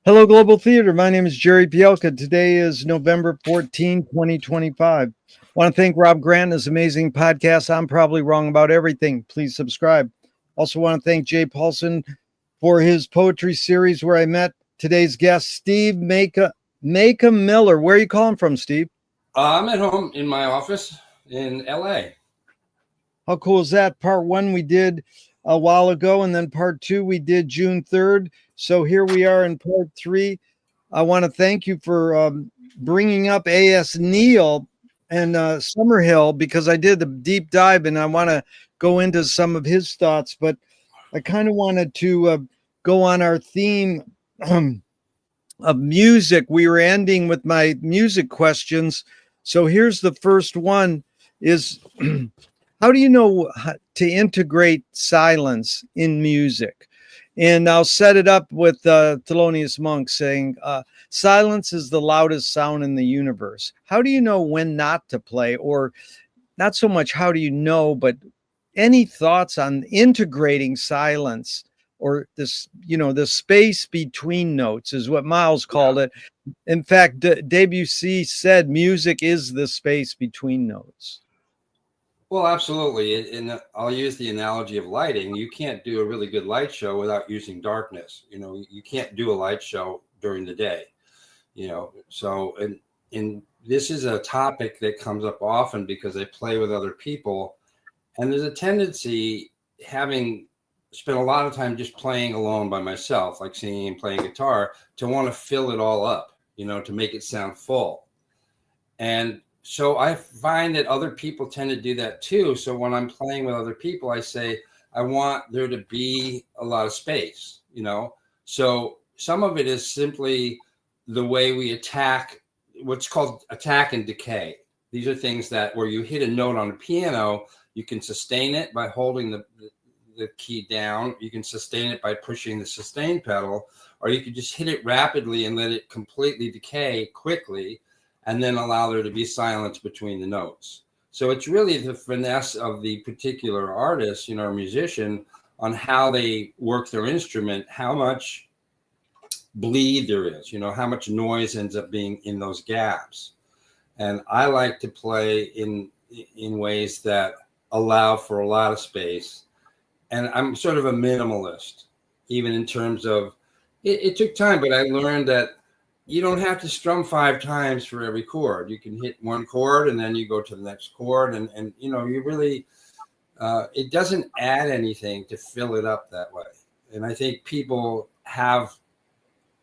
Hello, Global Theater. My name is Gerry Fialka. Today is November 14, 2025. I want to thank Rob Grant and his amazing podcast. I'm probably wrong about everything. Please subscribe. Also want to thank Jay Paulson for his poetry series where I met today's guest, Steve Macomb Miller. Where are you calling from, Steve? I'm at home in my office in LA. How cool is that? Part one we did a while ago, and then part two we did June 3rd. So here we are in part three. I want to thank you for bringing up A.S. Neal and Summerhill because I did a deep dive and I want to go into some of his thoughts, but I kind of wanted to go on our theme of music. We were ending with my music questions. So here's the first one is how do you know how to integrate silence in music? And I'll set it up with Thelonious Monk saying, silence is the loudest sound in the universe. How do you know when not to play? Or not so much how do you know, but any thoughts on integrating silence or this, the space between notes is what Miles called it. In fact, Debussy said music is the space between notes. Well, absolutely. And I'll use the analogy of lighting. You can't do a really good light show without using darkness. You can't do a light show during the day, So, and this is a topic that comes up often because I play with other people. And there's a tendency, having spent a lot of time just playing alone by myself, like singing and playing guitar, to want to fill it all up, to make it sound full. And so I find that other people tend to do that too. So when I'm playing with other people, I say, I want there to be a lot of space, So some of it is simply the way we attack what's called attack and decay. These are things that where you hit a note on a piano, you can sustain it by holding the key down. You can sustain it by pushing the sustain pedal, or you could just hit it rapidly and let it completely decay quickly, and then allow there to be silence between the notes. So it's really the finesse of the particular artist, or musician, on how they work their instrument, how much bleed there is, how much noise ends up being in those gaps. And I like to play in ways that allow for a lot of space. And I'm sort of a minimalist, even in terms of, it took time, but I learned that you don't have to strum 5 times for every chord. You can hit one chord and then you go to the next chord. And you really, it doesn't add anything to fill it up that way. And I think people have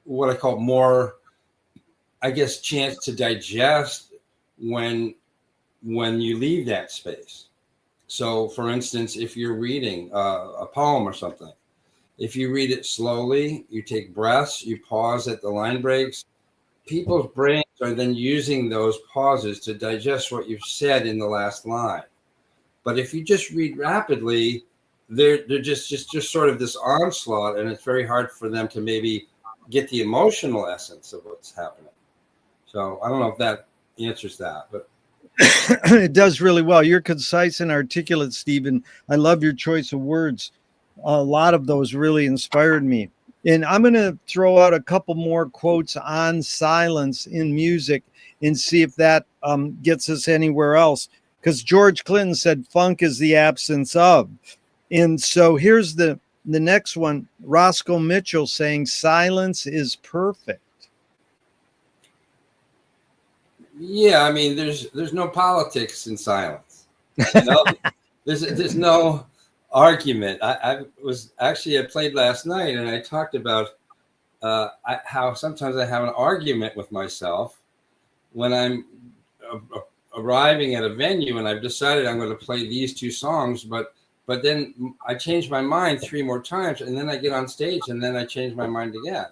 what I call more, chance to digest when you leave that space. So for instance, if you're reading a poem or something, if you read it slowly, you take breaths, you pause at the line breaks, people's brains are then using those pauses to digest what you've said in the last line. But if you just read rapidly, they're just sort of this onslaught, and it's very hard for them to maybe get the emotional essence of what's happening. So I don't know if that answers that, but it does really well. You're concise and articulate, Stephen. I love your choice of words. A lot of those really inspired me. And I'm going to throw out a couple more quotes on silence in music and see if that gets us anywhere else. Because George Clinton said funk is the absence of. And so here's the next one. Roscoe Mitchell saying silence is perfect. Yeah, I mean, there's no politics in silence. There's no argument. I played last night and I talked about how sometimes I have an argument with myself when I'm arriving at a venue and I've decided I'm going to play these 2 songs, but then I change my mind 3 more times, and then I get on stage and then I change my mind again.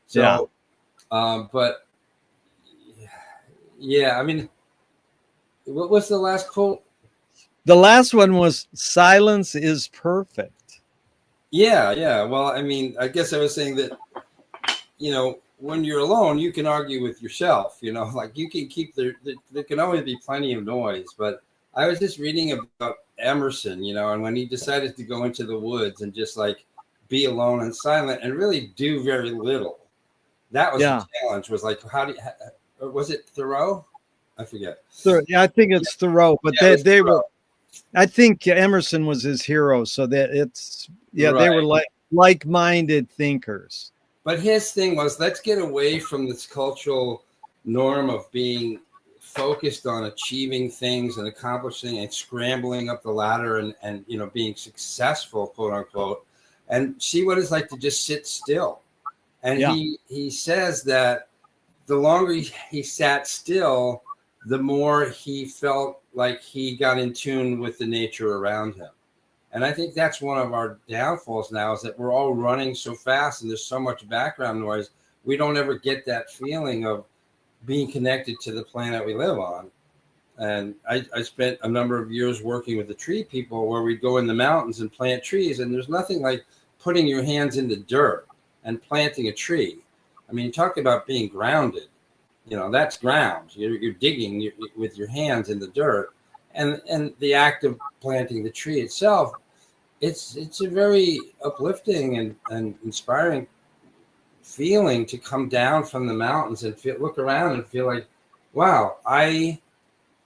So, but yeah, I mean, what was the last quote? The last one was silence is perfect. Yeah. Well, I mean, I guess I was saying that, when you're alone, you can argue with yourself, like you can keep there can always be plenty of noise. But I was just reading about Emerson, and when he decided to go into the woods and just like be alone and silent and really do very little, That was Yeah. the challenge. Was like, how do you, was it Thoreau? I forget. Yeah, I think it's Thoreau, but Yeah, it was they Thoreau. were. I think Emerson was his hero, so that it's they were Right. like-minded thinkers. But his thing was, let's get away from this cultural norm of being focused on achieving things and accomplishing and scrambling up the ladder and being successful, quote unquote, and see what it's like to just sit still. And Yeah. he says that the longer he sat still, the more he felt like he got in tune with the nature around him. And I think that's one of our downfalls now, is that we're all running so fast and there's so much background noise. We don't ever get that feeling of being connected to the planet we live on. And I spent a number of years working with the tree people, where we'd go in the mountains and plant trees. And there's nothing like putting your hands in the dirt and planting a tree. I mean, talk about being grounded. That's ground. You're digging with your hands in the dirt. And the act of planting the tree itself, it's a very uplifting and inspiring feeling to come down from the mountains and look around and feel like, wow, I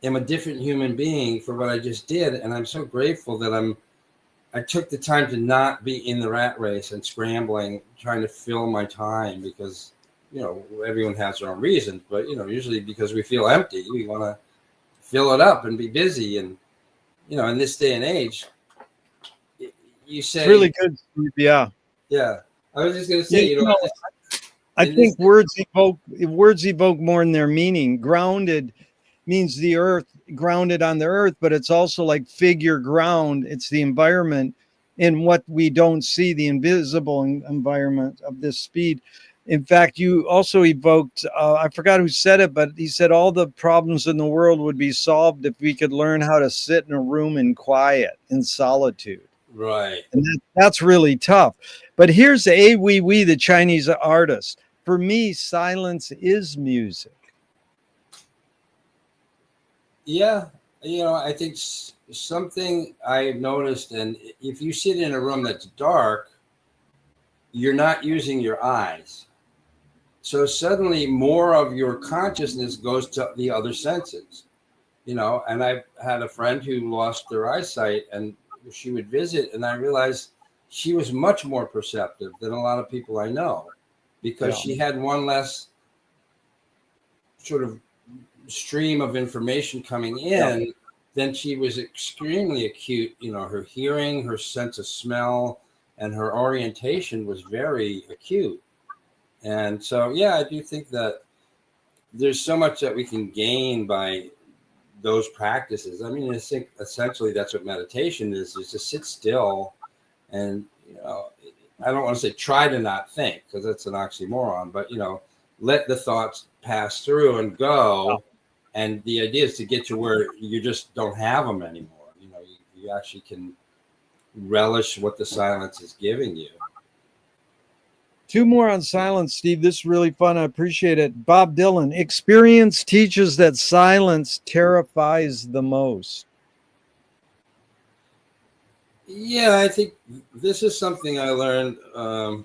am a different human being for what I just did. And I'm so grateful that I took the time to not be in the rat race and scrambling, trying to fill my time, because, everyone has their own reasons, but, usually because we feel empty, we want to fill it up and be busy. And, in this day and age, you say, It's really good. Yeah. Yeah. I was just going to say, I think words evoke more in their meaning. Grounded means the earth, grounded on the earth, but it's also like figure ground. It's the environment in what we don't see, the invisible environment of this speed. In fact, you also evoked, I forgot who said it, but he said all the problems in the world would be solved if we could learn how to sit in a room in quiet, in solitude. Right. And that's really tough. But here's A Wee Wee, the Chinese artist. For me, silence is music. Yeah. I think something I've noticed, and if you sit in a room that's dark, you're not using your eyes. So suddenly more of your consciousness goes to the other senses, and I've had a friend who lost their eyesight, and she would visit, and I realized she was much more perceptive than a lot of people I know, because she had one less sort of stream of information coming in. Then she was extremely acute. Her hearing, her sense of smell, and her orientation was very acute. And so, I do think that there's so much that we can gain by those practices. I mean, I think essentially that's what meditation is to sit still and, I don't want to say try to not think, because that's an oxymoron, but, let the thoughts pass through and go. And the idea is to get to where you just don't have them anymore. You actually can relish what the silence is giving you. Two more on silence, Steve. This is really fun. I appreciate it. Bob Dylan, experience teaches that silence terrifies the most. Yeah, I think this is something I learned a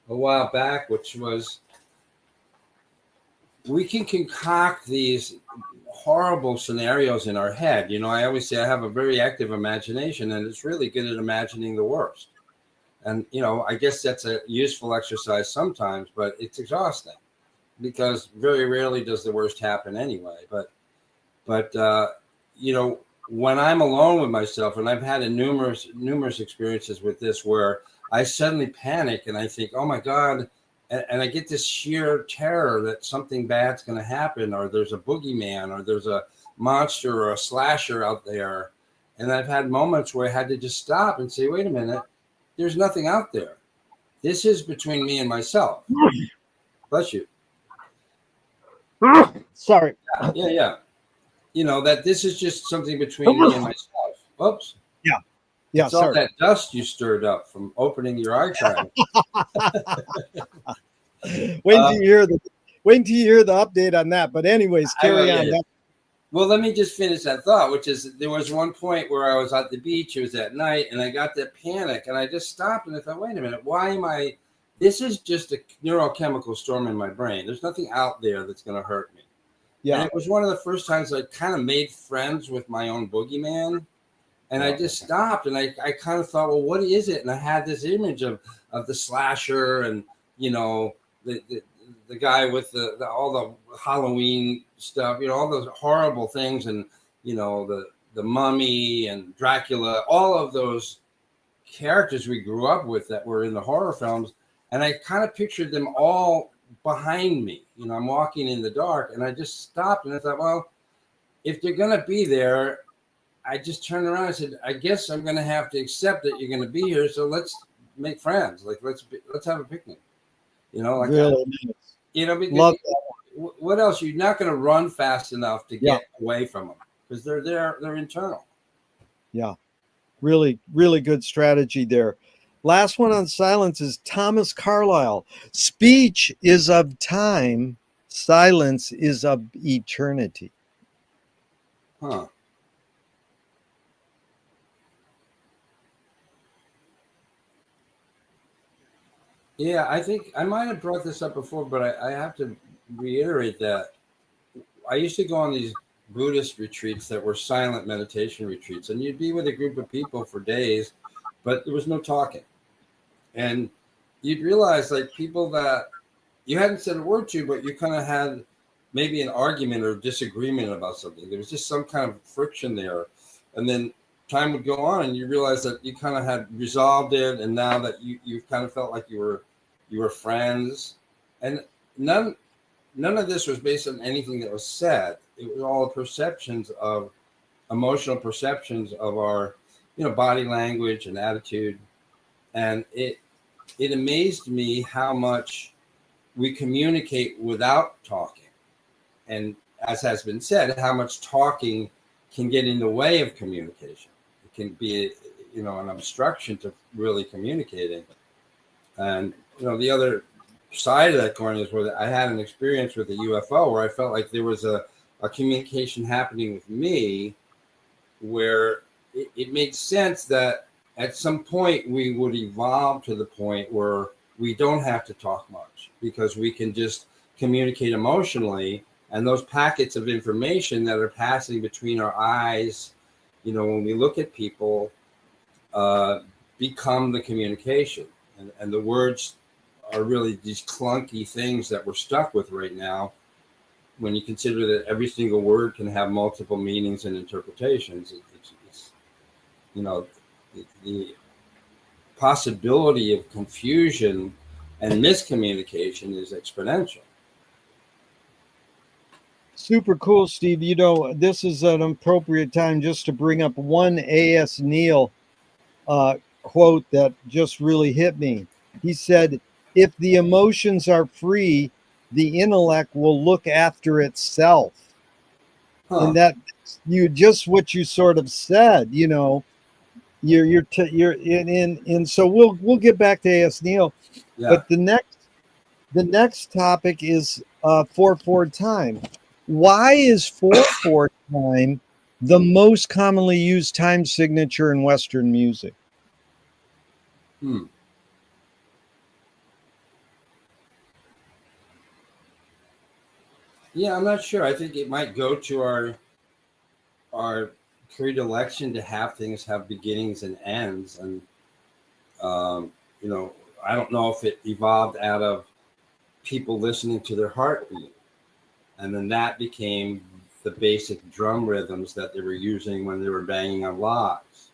while back, which was we can concoct these horrible scenarios in our head. I always say I have a very active imagination, and it's really good at imagining the worst. And, I guess that's a useful exercise sometimes, but it's exhausting, because very rarely does the worst happen anyway. But when I'm alone with myself, and I've had numerous experiences with this, where I suddenly panic and I think, oh my God, and I get this sheer terror that something bad's going to happen, or there's a boogeyman, or there's a monster or a slasher out there. And I've had moments where I had to just stop and say, wait a minute, there's nothing out there. This is between me and myself. Bless you. Sorry. Yeah. That this is just something between me and myself. Oops. Yeah. It's all that dust you stirred up from opening your eye triangle. Wait till you hear the update on that. But anyways, carry on. Yeah. Well, let me just finish that thought, which is, there was one point where I was at the beach, it was at night, and I got that panic, and I just stopped and I thought, wait a minute, why am I this is just a neurochemical storm in my brain. There's nothing out there that's going to hurt me. Yeah. And it was one of the first times I kind of made friends with my own boogeyman. And I just stopped and I kind of thought, well, what is it? And I had this image of the slasher and, you know, the guy with all the Halloween stuff, you know, all those horrible things. And, you know, the Mummy and Dracula, all of those characters we grew up with that were in the horror films. And I kind of pictured them all behind me. You know, I'm walking in the dark and I just stopped and I thought, well, if they're going to be there, I just turned around and said, I guess I'm going to have to accept that you're going to be here. So let's make friends. Like, let's have a picnic, you know, like really that. You know, because love what else? You're not going to run fast enough to get away from them because they're there. They're internal. Yeah. Really, really good strategy there. Last one on silence is Thomas Carlyle. Speech is of time. Silence is of eternity. Huh. Yeah, I think I might have brought this up before, but I have to reiterate that I used to go on these Buddhist retreats that were silent meditation retreats, and you'd be with a group of people for days, but there was no talking. And you'd realize like people that you hadn't said a word to, but you kind of had maybe an argument or disagreement about something. There was just some kind of friction there. And then time would go on and you realize that you kind of had resolved it. And now that you kind of felt like you were friends. And none of this was based on anything that was said. It was all perceptions of emotional perceptions of our, you know, body language and attitude. And it amazed me how much we communicate without talking. And as has been said, how much talking can get in the way of communication. It can be, you know, an obstruction to really communicating. And, you know, the other side of that coin is where I had an experience with a UFO where I felt like there was a communication happening with me where it made sense that at some point we would evolve to the point where we don't have to talk much because we can just communicate emotionally. And those packets of information that are passing between our eyes, you know, when we look at people, become the communication. And the words are really these clunky things that we're stuck with right now when you consider that every single word can have multiple meanings and interpretations. It's you know, the possibility of confusion and miscommunication is exponential. Super cool, Steve. You know, this is an appropriate time just to bring up one A.S. Neal quote that just really hit me. He said, if the emotions are free, the intellect will look after itself. And that you just what you sort of said, you know, you're in so we'll get back to A.S. Neal. Yeah. But the next topic is 4/4 time. Why is 4/4 time the most commonly used time signature in Western music? Yeah, I'm not sure. I think it might go to our predilection to have things have beginnings and ends. And, you know, I don't know if it evolved out of people listening to their heartbeat. And then that became the basic drum rhythms that they were using when they were banging on logs.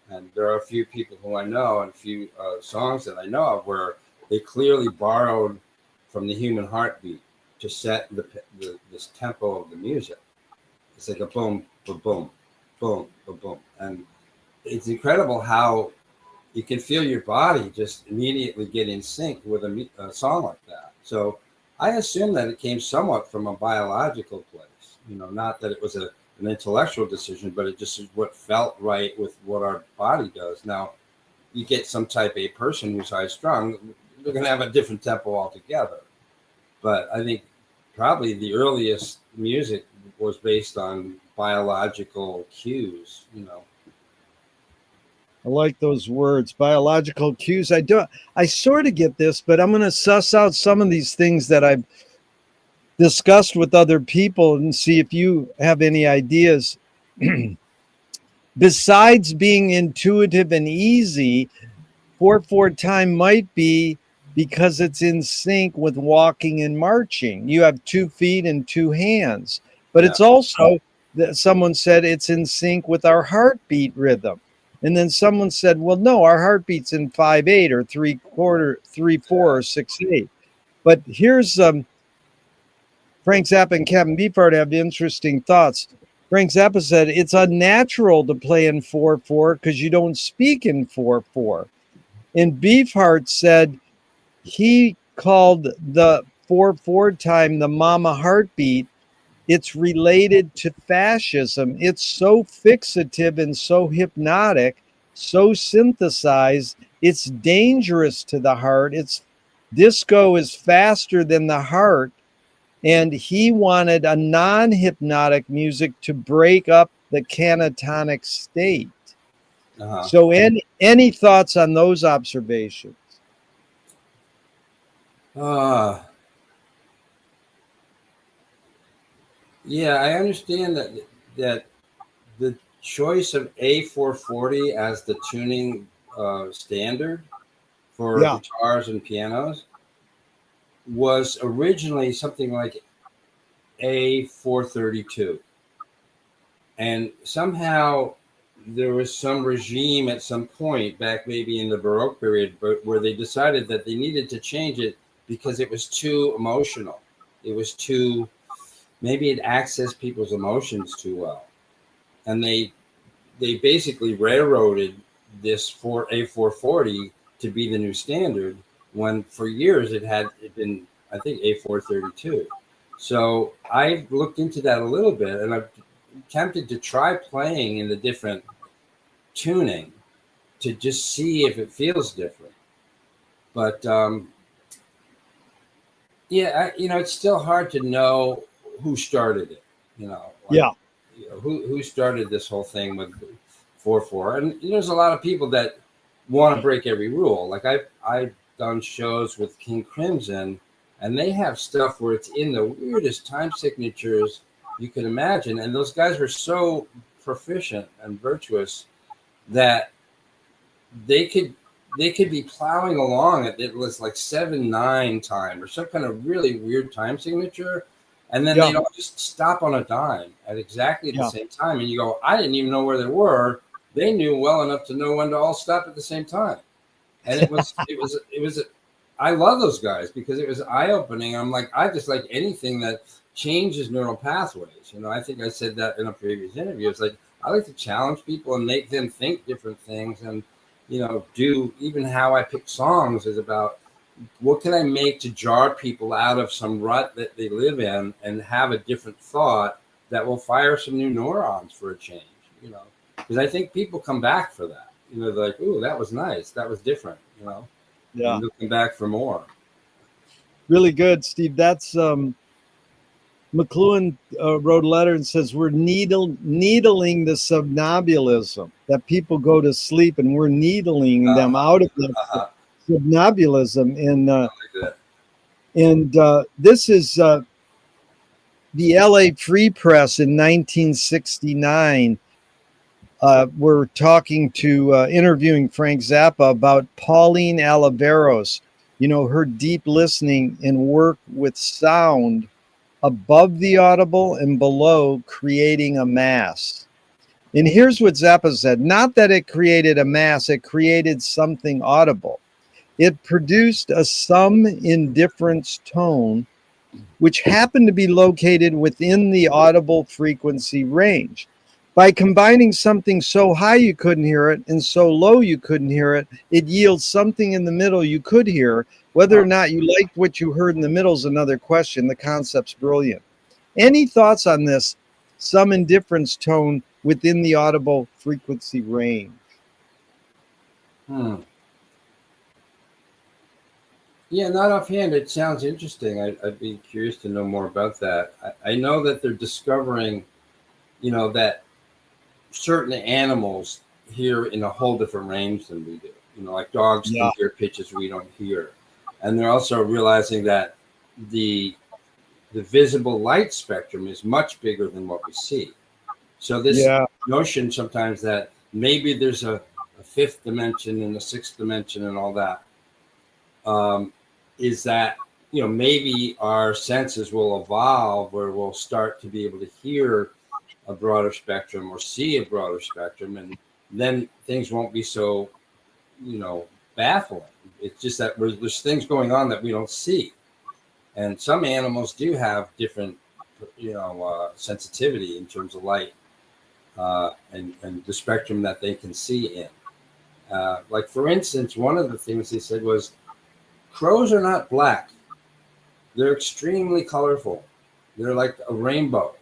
And there are a few people who I know and a few songs that I know of where they clearly borrowed from the human heartbeat to set this tempo of the music. It's like a boom, boom, boom, boom, boom, boom. And it's incredible how you can feel your body just immediately get in sync with a song like that. So I assume that it came somewhat from a biological place, you know, not that it was an intellectual decision, but it just is what felt right with what our body does. Now, you get some type A person who's high strung, they're going to have a different tempo altogether. But I think probably the earliest music was based on biological cues, you know. I like those words, biological cues. I sort of get this, but I'm going to suss out some of these things that I've discussed with other people and see if you have any ideas. Besides being intuitive and easy, 4/4 time might be because it's in sync with walking and marching. You have 2 feet and 2 hands, but Yeah. it's also that someone said it's in sync with our heartbeat rhythm. And then someone said, well, no, our heartbeat's in 5/8 or 3/4, 3/4 or 6/8. But here's Frank Zappa and Captain Beefheart have interesting thoughts. Frank Zappa said it's unnatural to play in 4/4 because you don't speak in 4/4. And Beefheart said he called the 4/4 time the mama heartbeat. It's related to fascism. It's so fixative and so hypnotic, so synthesized. It's dangerous to the heart. It's disco is faster than the heart. And he wanted a non-hypnotic music to break up the canatonic state. Uh-huh. So any thoughts on those observations? Uh, yeah, I understand that the choice of A440 as the tuning standard for Yeah. guitars and pianos was originally something like A432. And somehow there was some regime at some point back maybe in the Baroque period, but where they decided that they needed to change it because it was too emotional. It was too, maybe it accessed people's emotions too well. And they basically railroaded this for A440 to be the new standard when for years it had been, I think, A432. So I looked into that a little bit, and I've tempted to try playing in the different tuning to just see if it feels different. But yeah, it's still hard to know who started it. Like Yeah. who started this whole thing with 4/4, and there's a lot of people that want to break every rule. Like I've done shows with King Crimson, and they have stuff where it's in the weirdest time signatures you can imagine, and those guys were so proficient and virtuous that they could be plowing along at it was like 7/9 time or some kind of really weird time signature, and then Yeah. they'd all just stop on a dime at exactly the Yeah. same time, and you go, I didn't even know where they were. They knew well enough to know when to all stop at the same time, and it was. I love those guys because it was eye opening. I'm like, I just like anything that changes neural pathways. I think I said that in a previous interview. It's like I like to challenge people and make them think different things, and do even how I pick songs is about what can I make to jar people out of some rut that they live in and have a different thought that will fire some new neurons for a change, because I think people come back for that. They're like, ooh, that was nice. That was different, Yeah. and they'll come back for more. Really good, Steve. That's McLuhan wrote a letter and says we're needling the somnambulism, that people go to sleep and we're needling them out of the somnambulism. And I like this is the LA Free Press in 1969. We're talking to interviewing Frank Zappa about Pauline Oliveros, her deep listening and work with sound above the audible and below, creating a mass. And here's what Zappa said: not that it created a mass, it created something audible. It produced a sum indifference tone, which happened to be located within the audible frequency range. By combining something so high you couldn't hear it and so low you couldn't hear it, it yields something in the middle you could hear. Whether or not you liked what you heard in the middle is another question. The concept's brilliant. Any thoughts on this some indifference tone within the audible frequency range? Yeah, not offhand. It sounds interesting. I'd be curious to know more about that. I know that they're discovering, that certain animals hear in a whole different range than we do. You know, like dogs Yeah. can hear pitches we don't hear. And they're also realizing that the visible light spectrum is much bigger than what we see. So this Yeah. notion sometimes that maybe there's a fifth dimension and a sixth dimension and all that, is that, you know, maybe our senses will evolve where we'll start to be able to hear a broader spectrum or see a broader spectrum, and then things won't be so, you know, baffling. It's just that there's things going on that we don't see, and some animals do have different, you know, sensitivity in terms of light, and the spectrum that they can see in. Like for instance, one of the things they said was crows are not black; they're extremely colorful. They're like a rainbow,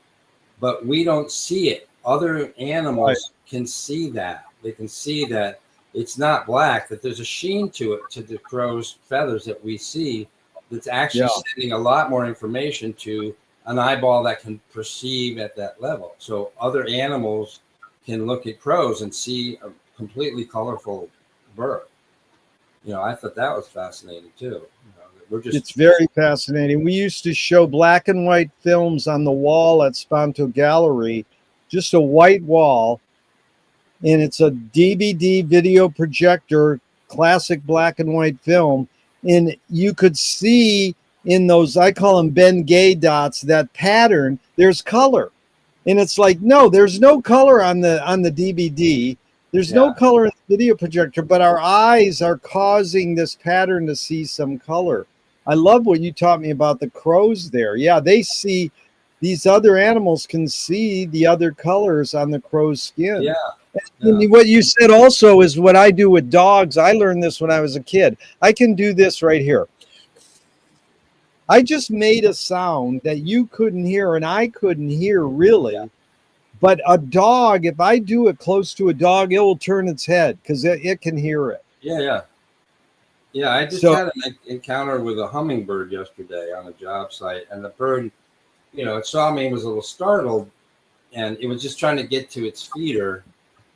but we don't see it. Other animals can see that. They can see that it's not black, that there's a sheen to it, to the crow's feathers that we see, that's actually sending a lot more information to an eyeball that can perceive at that level. So other animals can look at crows and see a completely colorful bird. You know, I thought that was fascinating too. You know, we're just, It's very fascinating. We used to show black and white films on the wall at Sponto Gallery, just a white wall, and it's a DVD video projector, classic black and white film, and you could see in those, I call them Ben Gay dots, that pattern, there's color. And it's like, no, there's no color on the DVD. There's no color in the video projector, but our eyes are causing this pattern to see some color. I love what you taught me about the crows there. Yeah, they see, these other animals can see the other colors on the crow's skin. yeah. And what you said also is what I do with dogs. I learned this when I was a kid. I can do this right here. I just made a sound that you couldn't hear and I couldn't hear really. Yeah. But a dog, if I do it close to a dog, it will turn its head because it can hear it. Yeah. I just had an encounter with a hummingbird yesterday on a job site, and the bird, you know, it saw me and was a little startled, and it was just trying to get to its feeder.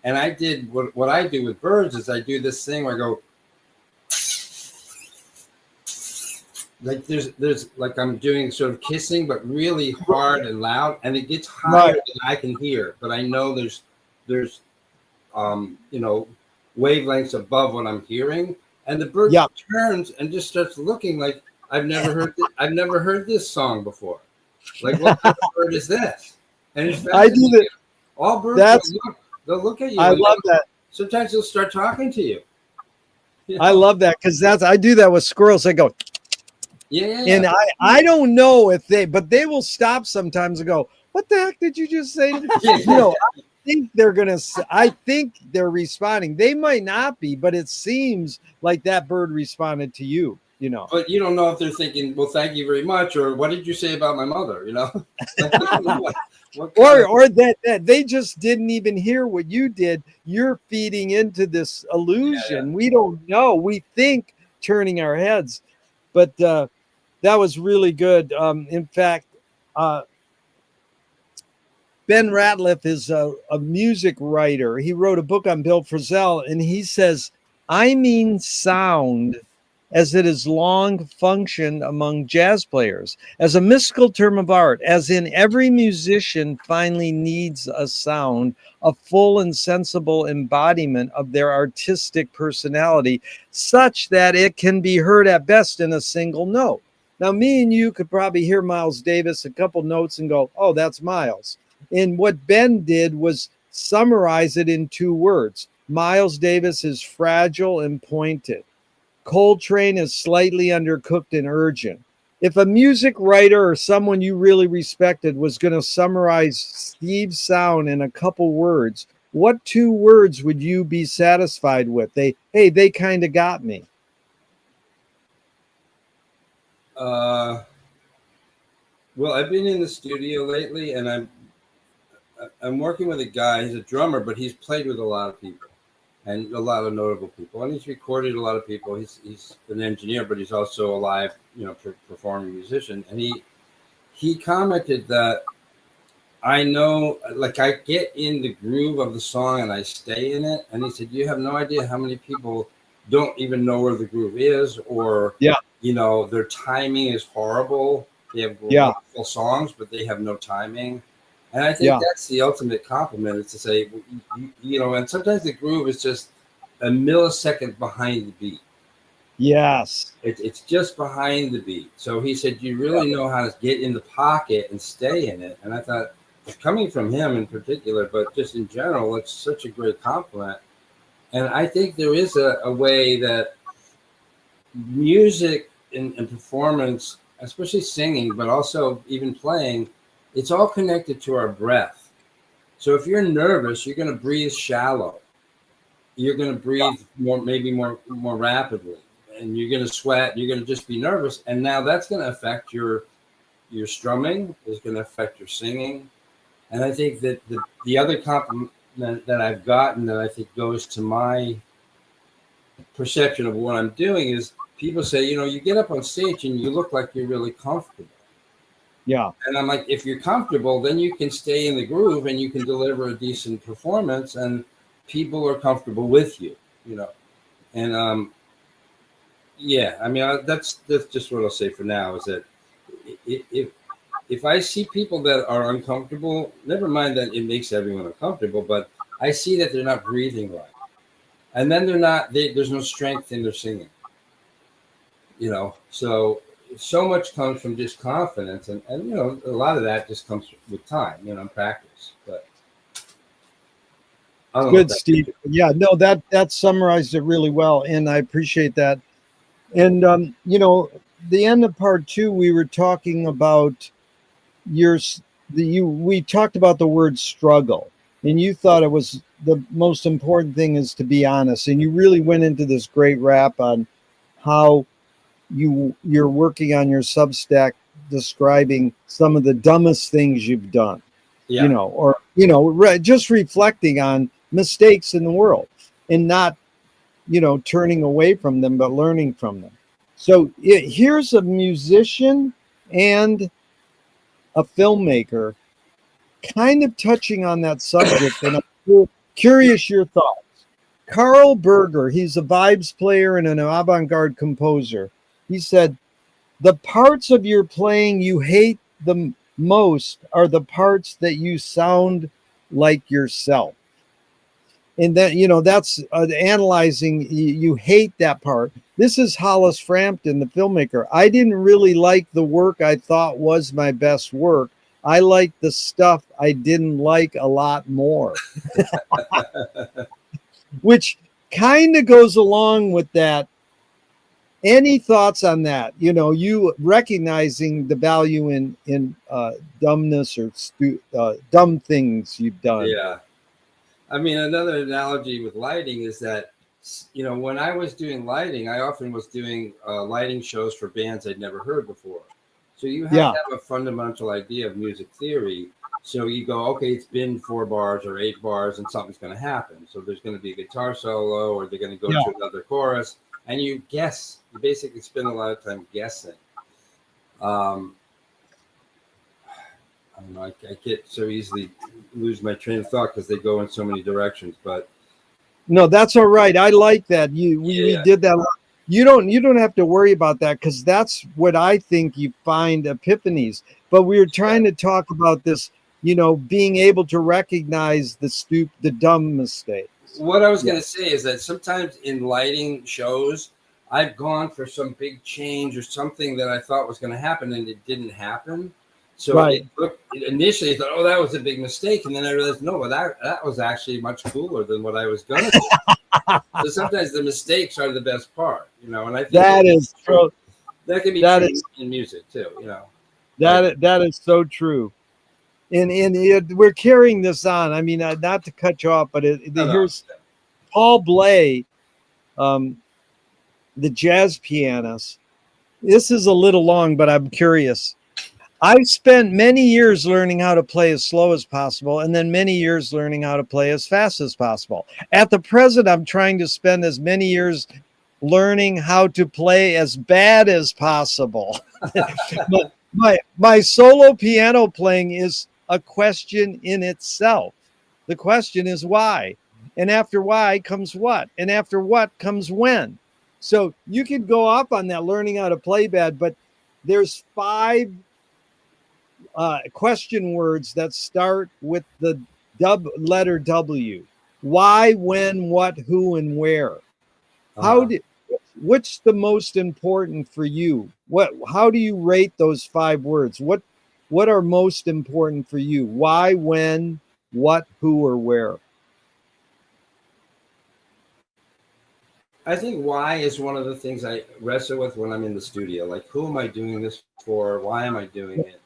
And I did what I do with birds is I do this thing where I go, like there's like I'm doing sort of kissing, but really hard and loud, and it gets higher than I can hear. But I know there's you know, wavelengths above what I'm hearing, and the bird turns and just starts looking like I've never heard this song before. Like, what kind of bird is this? And it's I do that. All birds they'll look at you. I love that. Sometimes they'll start talking to you. You know? I love that because I do that with squirrels. They go, yeah. And I don't know if but they will stop sometimes and go, what the heck did you just say? You know, I think they're responding. They might not be, but it seems like that bird responded to you, you know. But you don't know if they're thinking, well, thank you very much, or what did you say about my mother, you know? Or that they just didn't even hear what you did. You're feeding into this illusion. Yeah. We don't know. We think turning our heads, but that was really good. In fact, Ben Ratliff is a music writer. He wrote a book on Bill Frisell, and he says, I mean sound as it has long functioned among jazz players, as a mystical term of art, as in every musician finally needs a sound, a full and sensible embodiment of their artistic personality, such that it can be heard at best in a single note. Now, me and you could probably hear Miles Davis a couple notes and go, oh, that's Miles. And what Ben did was summarize it in 2 words. Miles Davis is fragile and pointed. Coltrane is slightly undercooked and urgent. If a music writer or someone you really respected was going to summarize Steve's sound in a couple words, what 2 words would you be satisfied with? They kind of got me. Well, I've been in the studio lately, and I'm working with a guy. He's a drummer, but he's played with a lot of people and a lot of notable people, and he's recorded a lot of people. He's an engineer, but he's also a live, you know, performing musician. And he commented that I know, like, I get in the groove of the song and I stay in it. And he said, you have no idea how many people don't even know where the groove is, or, Yeah. their timing is horrible. They have Yeah. wonderful songs, but they have no timing. And I think Yeah. that's the ultimate compliment, is to say, and sometimes the groove is just a millisecond behind the beat. Yes. It's just behind the beat. So he said, you Yeah. really know how to get in the pocket and stay in it. And I thought, coming from him in particular, but just in general, it's such a great compliment. And I think there is a way that music and performance, especially singing, but also even playing, it's all connected to our breath. So if you're nervous, you're going to breathe shallow. You're going to breathe maybe more rapidly, and you're going to sweat. You're going to just be nervous, and now that's going to affect your strumming. Is going to affect your singing. And I think that the other compliment that I've gotten, that I think goes to my perception of what I'm doing, is people say, you get up on stage and you look like you're really comfortable. Yeah. And I'm like, if you're comfortable, then you can stay in the groove and you can deliver a decent performance, and people are comfortable with you, And yeah, I mean, that's just what I'll say for now, is that if I see people that are uncomfortable, never mind that it makes everyone uncomfortable, but I see that they're not breathing right, and then there's no strength in their singing. So much comes from just confidence, and a lot of that just comes with time, and practice. But I don't know if Good, that. Steve. Yeah, no, that summarized it really well, and I appreciate that. And the end of part 2, we were talking about we talked about the word struggle, and you thought it was the most important thing is to be honest, and you really went into this great rap on how you're working on your Substack, describing some of the dumbest things you've done, Yeah. or just reflecting on mistakes in the world, and not turning away from them, but learning from them. So here's a musician and a filmmaker kind of touching on that subject, and I'm curious your thoughts. Carl Berger, he's a vibes player and an avant-garde composer. He said, the parts of your playing you hate the most are the parts that you sound like yourself. And that, that's analyzing, you hate that part. This is Hollis Frampton, the filmmaker. I didn't really like the work I thought was my best work. I liked the stuff I didn't like a lot more. Which kind of goes along with that. Any thoughts on that? You recognizing the value in dumbness or dumb things you've done. Yeah. I mean, another analogy with lighting is that, when I was doing lighting, I often was doing lighting shows for bands I'd never heard before. So you have to have a fundamental idea of music theory. So you go, okay, it's been 4 bars or 8 bars, and something's going to happen. So there's going to be a guitar solo, or they're going to go to another chorus, and you guess. You basically spend a lot of time guessing. I don't know. I get so easily lose my train of thought because they go in so many directions. But no, that's all right. I like that. We did that. You don't have to worry about that, because that's what I think you find epiphanies. But we were trying to talk about this, being able to recognize the dumb mistakes. What I was going to say is that sometimes in lighting shows, I've gone for some big change or something that I thought was going to happen, and it didn't happen. So initially I thought, oh, that was a big mistake. And then I realized, no, that was actually much cooler than what I was going to do. So sometimes the mistakes are the best part, and I think that is true. That can be true in music too, That is so true. And we're carrying this on. I mean, not to cut you off, but here's Paul Bley, the jazz pianist. This is a little long, but I'm curious. I spent many years learning how to play as slow as possible, and then many years learning how to play as fast as possible. At the present, I'm trying to spend as many years learning how to play as bad as possible. But my solo piano playing is a question in itself. The question is why. And after why comes what? And after what comes when. So you could go up on that learning how to play bad, but there's 5 question words that start with the letter W. Why, when, what, who, and where. How Uh, do What's the most important for you? How do you rate those 5 words? What are most important for you? Why, when, what, who, or where? I think why is one of the things I wrestle with when I'm in the studio. Like, who am I doing this for? Why am I doing it?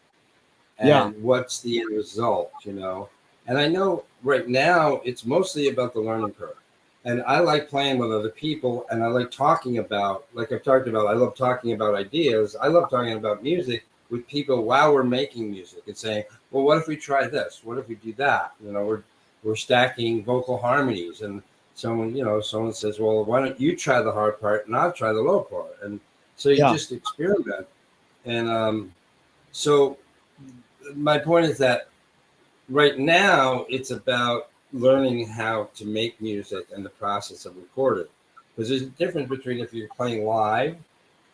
Yeah. And what's the end result, you know? And I know right now it's mostly about the learning curve. And I like playing with other people, and I like talking about, like I've talked about, I love talking about ideas. I love talking about music with people while we're making music and saying, well, what if we try this? What if we do that? You know, we're stacking vocal harmonies, and someone says, well, why don't you try the hard part and I'll try the low part? And so you Yeah. just experiment. And so my point is that right now it's about learning how to make music and the process of recording, because there's a difference between if you're playing live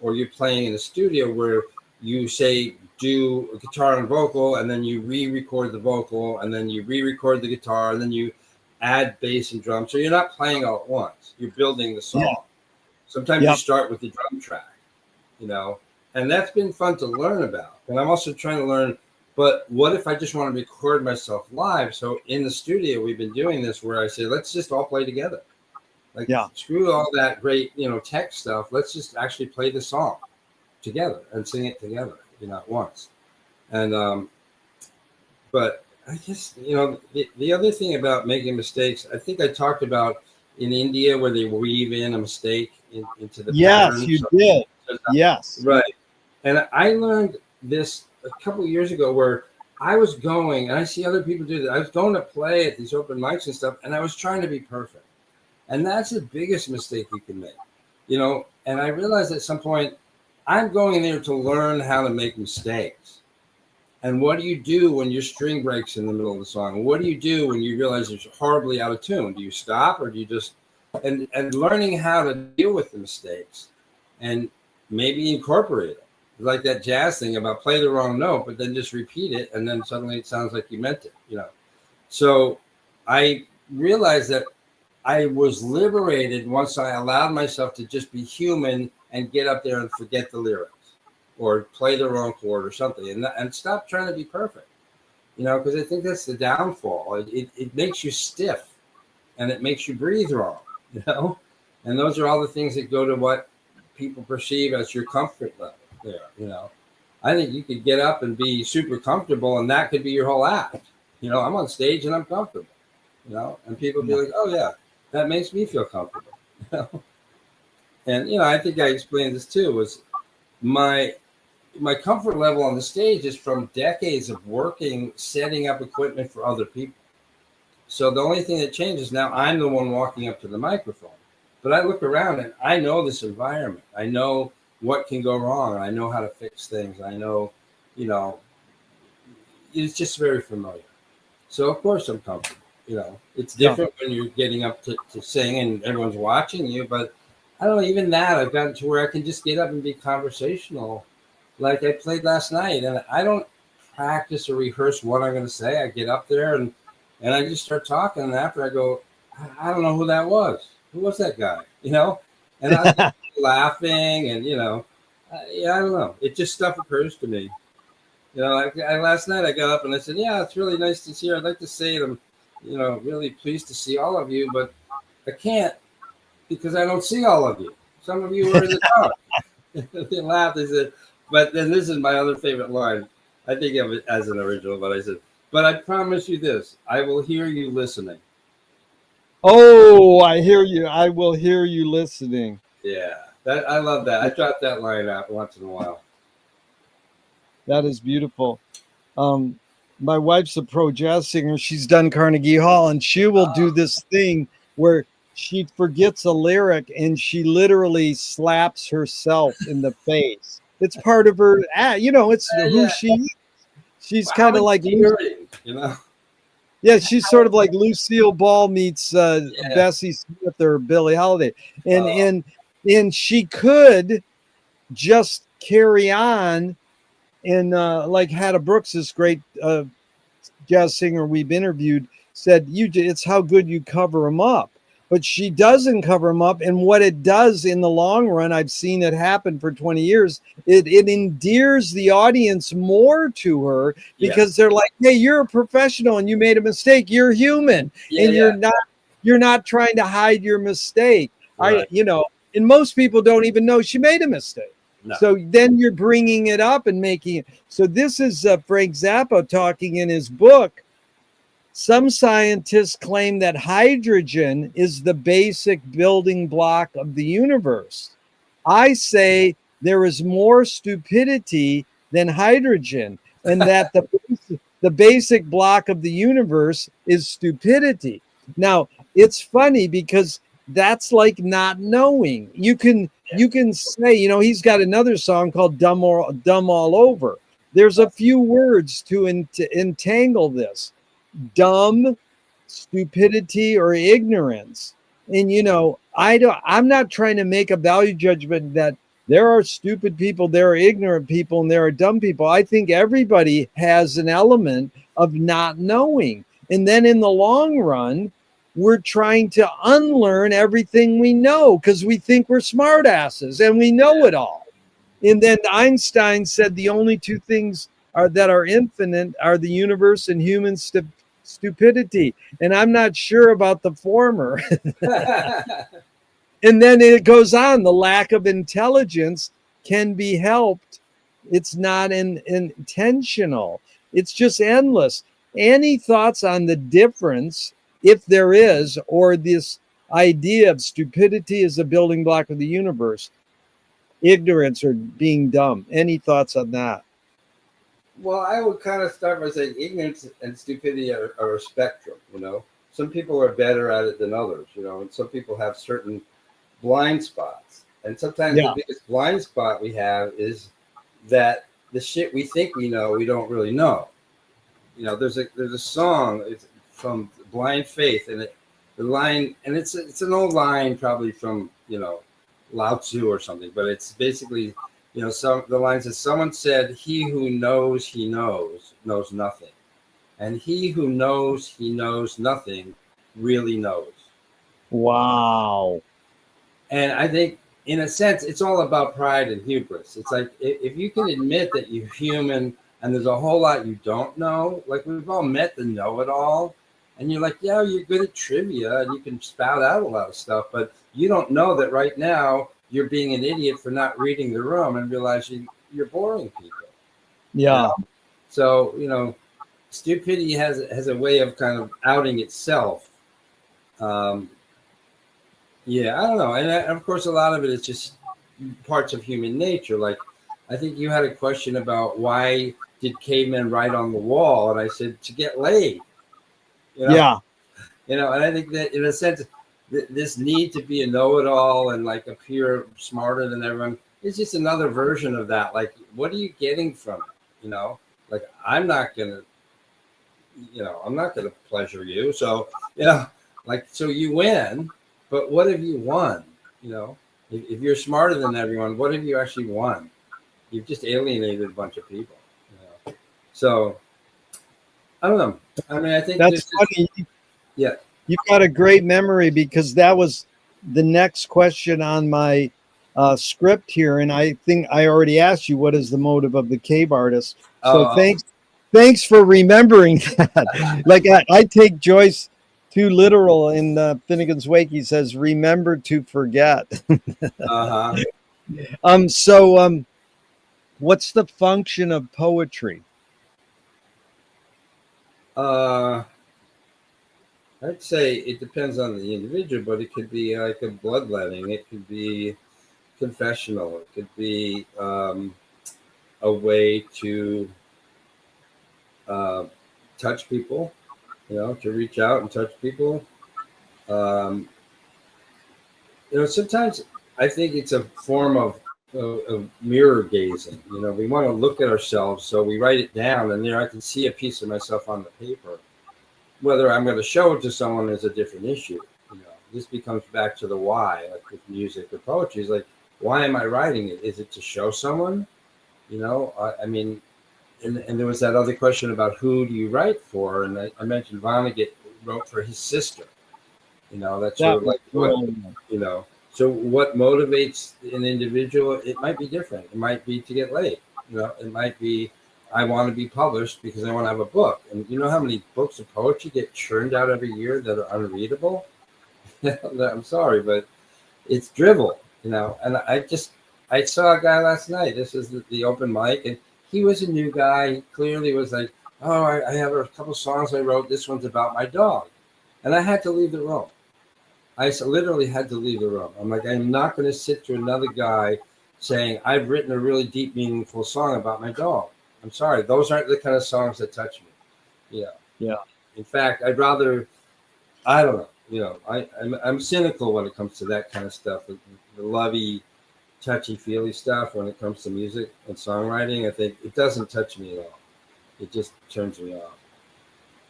or you're playing in a studio where you say do a guitar and vocal, and then you re-record the vocal, and then you re-record the guitar, and then you add bass and drum. So you're not playing all at once, you're building the Yeah. song. Sometimes you Yep. start with the drum track, you know, and that's been fun to learn about. And I'm also trying to learn, but what if I just want to record myself live? So in the studio, we've been doing this where I say, let's just all play together. Like, Yeah. screw all that great, tech stuff. Let's just actually play the song together and sing it together, at once. And, but I guess, the other thing about making mistakes, I think I talked about in India where they weave in a mistake into the Yes, pattern. you did. Yes. Right. And I learned this a couple of years ago where I was going, and I see other people do that. I was going to play at these open mics and stuff, and I was trying to be perfect. And that's the biggest mistake you can make, And I realized at some point, I'm going there to learn how to make mistakes. And what do you do when your string breaks in the middle of the song? What do you do when you realize it's horribly out of tune? Do you stop, or do you just, and learning how to deal with the mistakes and maybe incorporate it? Like that jazz thing about play the wrong note, but then just repeat it, and then suddenly it sounds like you meant it, So I realized that I was liberated once I allowed myself to just be human and get up there and forget the lyrics or play the wrong chord or something, and stop trying to be perfect, because I think that's the downfall. It makes you stiff, and it makes you breathe wrong, and those are all the things that go to what people perceive as your comfort level there. I think you could get up and be super comfortable, and that could be your whole act. I'm on stage and I'm comfortable, and people be like, oh yeah, that makes me feel comfortable. And I think I explained this too, was my comfort level on the stage is from decades of working, setting up equipment for other people. So the only thing that changes now, I'm the one walking up to the microphone, but I look around and I know this environment. I know what can go wrong. I know how to fix things. I know, it's just very familiar. So of course I'm comfortable. It's different when you're getting up to sing and everyone's watching you, but I don't know, even that I've gotten to where I can just get up and be conversational. Like I played last night, and I don't practice or rehearse what I'm going to say. I get up there and I just start talking, and after I go, I don't know who that was. Who was that guy? And I get laughing, and yeah, I don't know. It just stuff occurs to me. Like last night I got up and I said, yeah, it's really nice to see you. I'd like to say that I'm, really pleased to see all of you, but I can't because I don't see all of you. Some of you are in the dark. They laughed. They said, but then this is my other favorite line. I think of it as an original, but I said, but I promise you this, I will hear you listening. Oh, I hear you. I will hear you listening. Yeah, I love that. I drop that line out once in a while. That is beautiful. My wife's a pro jazz singer. She's done Carnegie Hall, and she will do this thing where she forgets a lyric and she literally slaps herself in the face. It's part of her, it's who she is. She's Well, kind how of like endearing, you know? yeah, she's sort of like Lucille Ball meets Yeah. Bessie Smith or Billie Holiday, and Oh, and she could just carry on and like Hannah Brooks, this great jazz singer we've interviewed, said it's how good you cover them up. But she doesn't cover them up, and what it does in the long run, I've seen it happen for 20 years. It endears the audience more to her yes. because they're like, "Hey, you're a professional, and you made a mistake. You're human, Yeah, and yeah. you're not trying to hide your mistake." Right. And most people don't even know she made a mistake. No. So then you're bringing it up and making it. So this is Frank Zappa talking in his book. Some scientists claim that hydrogen is the basic building block of the universe. I say there is more stupidity than hydrogen, and that the basic block of the universe is stupidity. Now, it's funny because that's like not knowing. You can say, he's got another song called Dumb All Over. There's a few words to entangle this: dumb, stupidity, or ignorance. And I'm not trying to make a value judgment that there are stupid people, there are ignorant people, and there are dumb people. I think everybody has an element of not knowing. And then in the long run, we're trying to unlearn everything we know because we think we're smartasses and we know it all. And then Einstein said the only two things that are infinite are the universe and human stupidity. And I'm not sure about the former. And then it goes on, the lack of intelligence can be helped. It's not intentional. It's just endless. Any thoughts on the difference, if there is, or this idea of stupidity as a building block of the universe, ignorance or being dumb? Any thoughts on that? Well, I would kind of start by saying ignorance and stupidity are a spectrum, Some people are better at it than others, and some people have certain blind spots. And sometimes the Yeah. biggest blind spot we have is that the shit we think we know, we don't really know. There's a song, it's from Blind Faith, and the line, and it's an old line probably from, Lao Tzu or something, but it's basically, the line says, someone said, he who knows he knows nothing. And he who knows he knows nothing really knows. Wow. And I think, in a sense, it's all about pride and hubris. It's like if you can admit that you're human and there's a whole lot you don't know, like we've all met the know-it-all, and you're like, yeah, you're good at trivia and you can spout out a lot of stuff, but you don't know that right now you're being an idiot for not reading the room and realizing you're boring people. Yeah. So, stupidity has a way of kind of outing itself. Yeah, I don't know. And of course, a lot of it is just parts of human nature. Like, I think you had a question about why did cavemen write on the wall? And I said, to get laid. Yeah. And I think that in a sense, this need to be a know-it-all and like appear smarter than everyone is just another version of that. Like, what are you getting from it? Like, I'm not gonna pleasure you. So, so you win, but what have you won? If you're smarter than everyone, what have you actually won? You've just alienated a bunch of people. So I don't know. I mean, I think That's funny. Yeah. You've got a great memory because that was the next question on my script here. And I think I already asked you, what is the motive of the cave artist? So thanks for remembering that. Like I take Joyce too literal in Finnegan's Wake. He says, remember to forget. So what's the function of poetry? I'd say it depends on the individual, but it could be like a bloodletting. It could be confessional. It could be a way to touch people, to reach out and touch people. Sometimes I think it's a form of of mirror gazing. You know, we want to look at ourselves, so we write it down, and there I can see a piece of myself on the paper. Whether I'm going to show it to someone is a different issue. You know, this becomes back to the why, like with music or poetry. Is like, why am I writing it? Is it to show someone? You know, I mean, and there was that other question about who do you write for, and I mentioned Vonnegut wrote for his sister. You know, that's sort That of was like what, really you know. So what motivates an individual? It might be different. It might be to get laid. You know, it might be I want to be published because I want to have a book. And you know how many books of poetry get churned out every year that are unreadable? I'm sorry, but it's drivel. You know, and I saw a guy last night. This is the open mic, and he was a new guy. He clearly was like, oh, I have a couple songs I wrote. This one's about my dog, and I had to leave the room. Literally had to leave the room. I'm like, I'm not going to sit through another guy saying, I've written a really deep, meaningful song about my dog. I'm sorry. Those aren't the kind of songs that touch me. Yeah. yeah. In fact, I'd rather, I don't know. You know, I'm cynical when it comes to that kind of stuff. The lovey, touchy feely stuff when it comes to music and songwriting. I think it doesn't touch me at all. It just turns me off.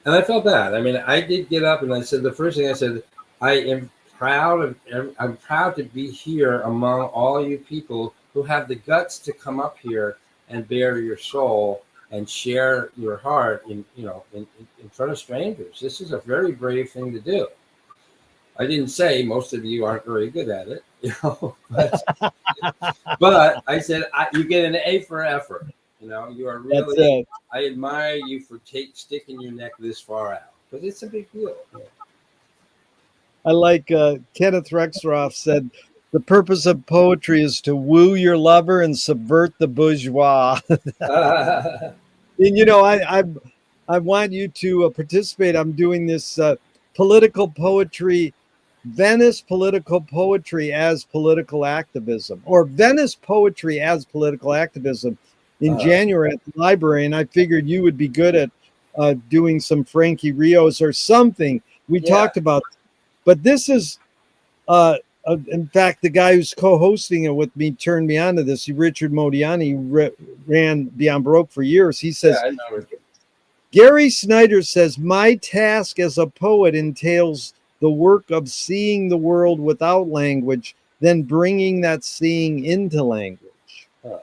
And I felt bad. I mean, I did get up and I said, the first thing I said, I am I'm proud to be here among all you people who have the guts to come up here and bare your soul and share your heart in front of strangers. This is a very brave thing to do. I didn't say most of you aren't very good at it, you know, but I said you get an A for effort. You know, you are That's really. it. I admire you for sticking your neck this far out because it's a big deal. I like Kenneth Rexroth said, the purpose of poetry is to woo your lover and subvert the bourgeois. Yeah. And you know, I want you to participate. I'm doing this political poetry, Venice political poetry as political activism, or Venice poetry as political activism in January at the library. And I figured you would be good at doing some Frankie Rios or something. We Yeah. talked about, but this is in fact, the guy who's co-hosting it with me turned me on to this. Richard Modiani ran Beyond Baroque for years. He says, I know. Gary Snyder says, my task as a poet entails the work of seeing the world without language, then bringing that seeing into language. Huh.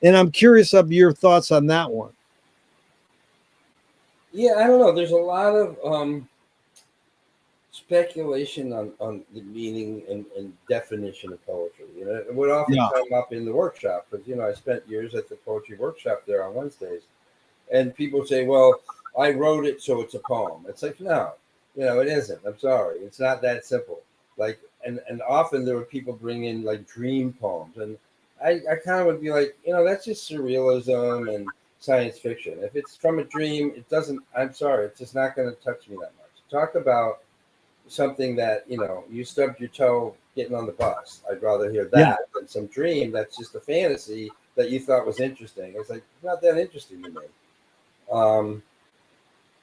And I'm curious of your thoughts on that one. Yeah, I don't know. There's a lot of speculation on the meaning and definition of poetry. You know, it would often Yeah. come up in the workshop because you know I spent years at the poetry workshop there on Wednesdays, and people say, "Well, I wrote it, so it's a poem." It's like, no, you know, it isn't. I'm sorry, it's not that simple. Like, and often there were people bring in like dream poems, and I kind of would be like, you know, that's just surrealism and science fiction. If it's from a dream, it doesn't. I'm sorry, it's just not going to touch me that much. Talk about something that you know you stubbed your toe getting on the bus. I'd rather hear Yeah. that than some dream that's just a fantasy that you thought was interesting. It's like not that interesting to me. Um,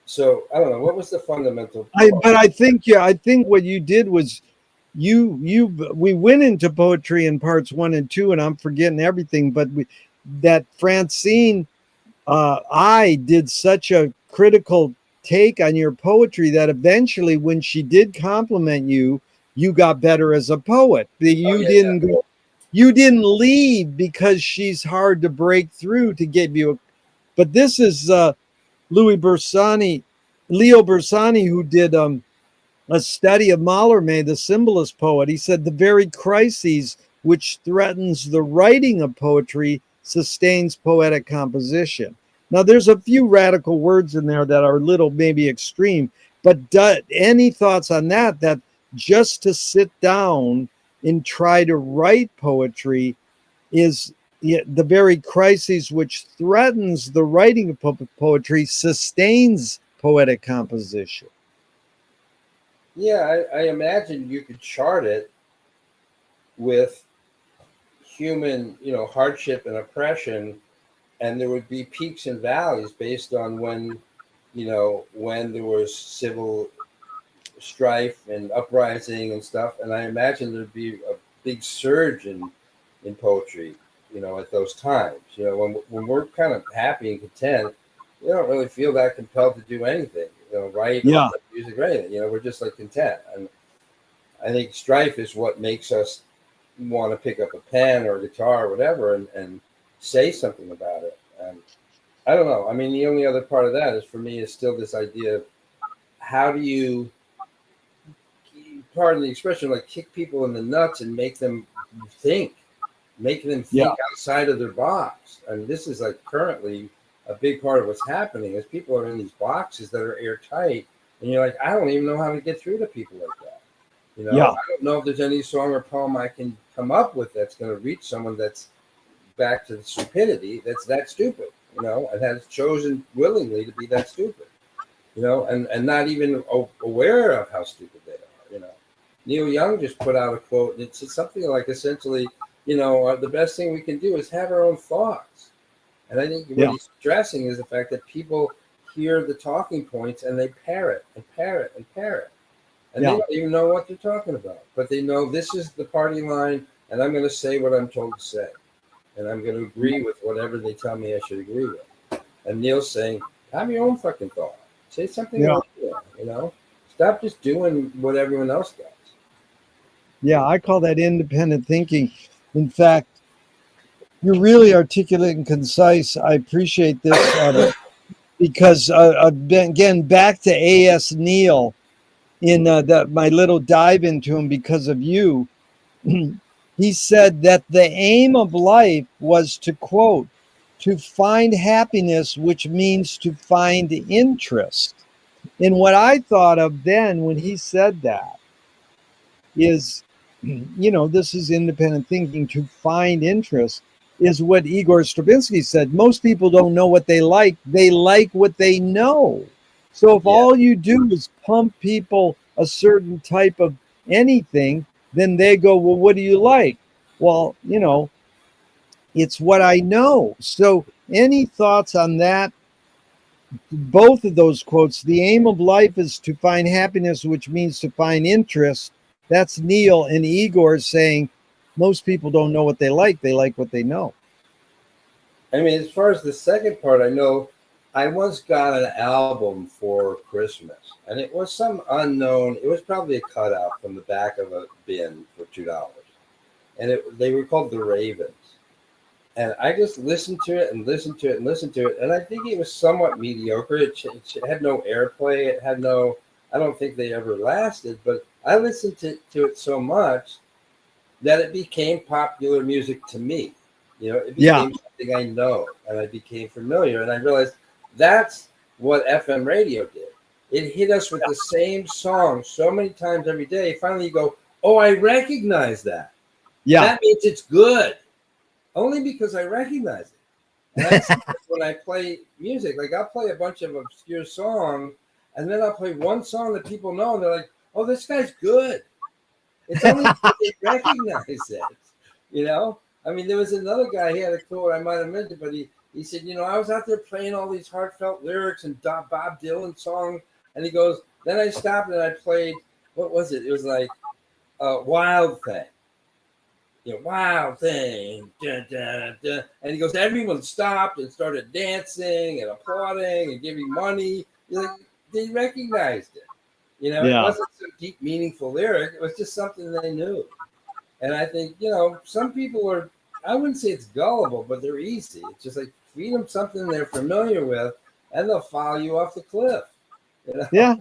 so I don't know what was the fundamental. But I think, yeah, I think what you did was we went into poetry in parts 1 and 2, and I'm forgetting everything, but that Francine, I did such a critical take on your poetry that eventually, when she did compliment you, you got better as a poet. Oh You yeah, yeah. didn't go, you didn't leave because she's hard to break through to give you. But this is Louis Bersani, Leo Bersani, who did a study of Mallarmé, the symbolist poet. He said the very crises which threatens the writing of poetry sustains poetic composition. Now, there's a few radical words in there that are a little maybe extreme, but any thoughts on that? That just to sit down and try to write poetry is the very crises which threatens the writing of poetry sustains poetic composition. Yeah, I imagine you could chart it with human, you know, hardship and oppression, and there would be peaks and valleys based on when, you know, when there was civil strife and uprising and stuff. And I imagine there'd be a big surge in in poetry, at those times. When we're kind of happy and content, we don't really feel that compelled to do anything, write or Yeah. play music or anything. We're just like content. And I think strife is what makes us want to pick up a pen or a guitar or whatever and say something about it. And I don't know. I mean, the only other part of that is for me is still this idea of how do you, pardon the expression, like kick people in the nuts and make them think, making them Yeah. think outside of their box. And this is like currently a big part of what's happening is people are in these boxes that are airtight, and you're like, I don't even know how to get through to people like that. Yeah. I don't know if there's any song or poem I can come up with that's going to reach someone that's back to the stupidity, that's that stupid, and has chosen willingly to be that stupid, and not even aware of how stupid they are. Neil Young just put out a quote, and it's something like essentially, the best thing we can do is have our own thoughts. And I think what he's stressing is the fact that people hear the talking points and they parrot and parrot and parrot. And they don't even know what they're talking about. But they know this is the party line, and I'm going to say what I'm told to say. And I'm going to agree with whatever they tell me I should agree with. And Neil's saying, have your own fucking thought. Say something original, Stop just doing what everyone else does. Yeah, I call that independent thinking. In fact, you're really articulate and concise. I appreciate this because, again, back to A.S. Neil in my little dive into him because of you. He said that the aim of life was to, quote, to find happiness, which means to find interest. And what I thought of then when he said that is, this is independent thinking, to find interest is what Igor Stravinsky said. Most people don't know what they like what they know. So if all you do is pump people a certain type of anything, then they go, well, what do you like? Well, it's what I know. So any thoughts on that? Both of those quotes, the aim of life is to find happiness, which means to find interest. That's Neil, and Igor saying most people don't know what they like what they know. I mean, as far as the second part, I know I once got an album for Christmas, and it was some unknown, it was probably a cutout from the back of a bin for $2. And they were called The Ravens. And I just listened to it and listened to it and listened to it. And I think it was somewhat mediocre. It had no airplay. It had no, I don't think they ever lasted. But I listened to it so much that it became popular music to me. It became something I know. And I became familiar. And I realized that's what FM radio did. It hit us with the same song so many times every day. Finally, you go, oh, I recognize that. Yeah. That means it's good. Only because I recognize it. And when I play music, like I'll play a bunch of obscure songs, and then I'll play one song that people know, and they're like, oh, this guy's good. It's only because they recognize it, I mean, there was another guy, he had a quote I might have mentioned, but he said, I was out there playing all these heartfelt lyrics and Bob Dylan songs, and he goes, then I stopped and I played, what was it? It was like Wild Thing. Wild thing, dun, dun, dun. And he goes, everyone stopped and started dancing and applauding and giving money. They recognized it. It wasn't some deep, meaningful lyric. It was just something they knew. And I think, some people are, I wouldn't say it's gullible, but they're easy. It's just like feed them something they're familiar with, and they'll follow you off the cliff. Yeah.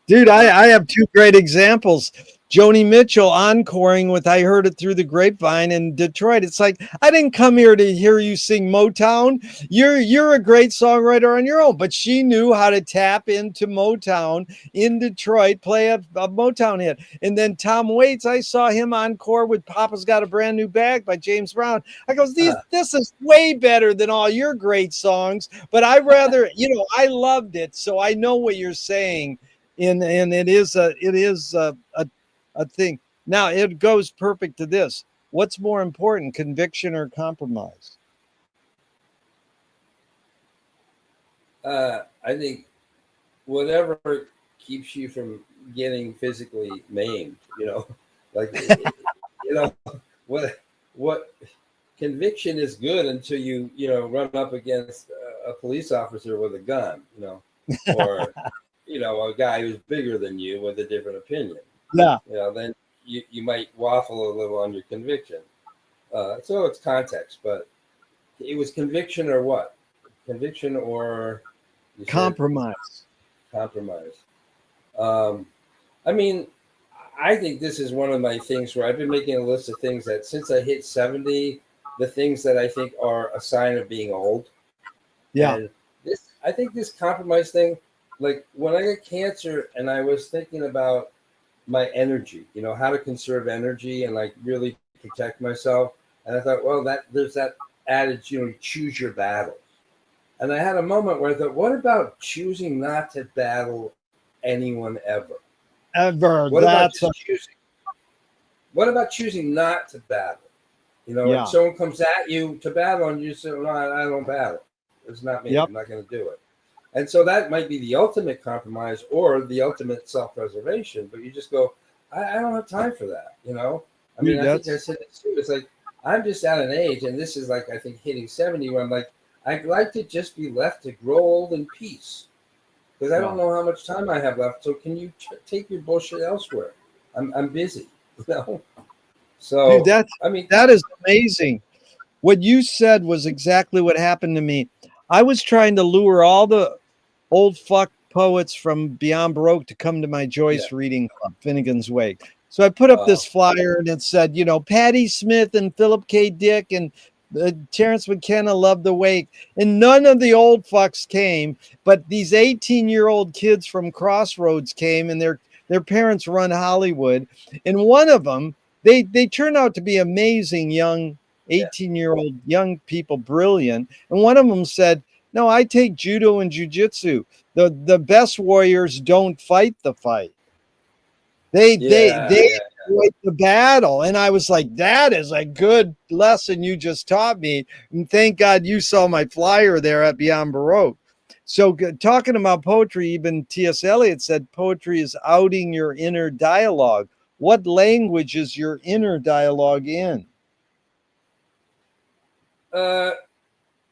Dude, I have two great examples. Joni Mitchell encoring with I Heard It Through the Grapevine in Detroit. It's like, I didn't come here to hear you sing Motown. You're a great songwriter on your own, but she knew how to tap into Motown in Detroit, play a Motown hit. And then Tom Waits, I saw him encore with Papa's Got a Brand New Bag by James Brown. I goes, this is way better than all your great songs, but I rather, I loved it. So I know what you're saying. And it is a thing. Now it goes perfect to this. What's more important, conviction or compromise? I think whatever keeps you from getting physically maimed, like what what conviction is good until you know, run up against a police officer with a gun, you know, or, you know, a guy who's bigger than you with a different opinion. Yeah. You know, then you might waffle a little on your conviction. So it's context, but it was conviction or what? Conviction or Compromise. Compromise. I mean, I think this is one of my things where I've been making a list of things that since I hit 70, the things that I think are a sign of being old. Yeah. And I think this compromise thing, like when I got cancer and I was thinking about my energy, you know, how to conserve energy and like really protect myself. And I thought, well, there's that adage, you know, choose your battles. And I had a moment where I thought, what about choosing not to battle anyone ever? What about choosing not to battle? You know, if someone comes at you to battle and you say, no, I don't battle. It's not me. I'm not going to do it. And so that might be the ultimate compromise or the ultimate self-preservation. But you just go, I don't have time for that. You know, I mean, I think I said it too. It's like, I'm just at an age, and this is like, I think hitting 70, where I'm like, I'd like to just be left to grow old in peace. Because I don't know how much time I have left. So can you take your bullshit elsewhere? I'm busy, you know? So, dude, I mean, that is amazing. What you said was exactly what happened to me. I was trying to lure all the old fuck poets from Beyond Baroque to come to my Joyce reading club, Finnegan's Wake. So I put up this flyer and it said, you know, Patti Smith and Philip K. Dick and Terrence McKenna love the Wake. And none of the old fucks came, but these 18-year-old kids from Crossroads came, and their parents run Hollywood. And one of them, they turn out to be amazing young 18-year-old young people, brilliant. And one of them said, no, I take judo and jujitsu. The best warriors don't fight the fight. They fight the battle. And I was like, that is a good lesson you just taught me. And thank God you saw my flyer there at Beyond Baroque. So talking about poetry, even T.S. Eliot said poetry is outing your inner dialogue. What language is your inner dialogue in?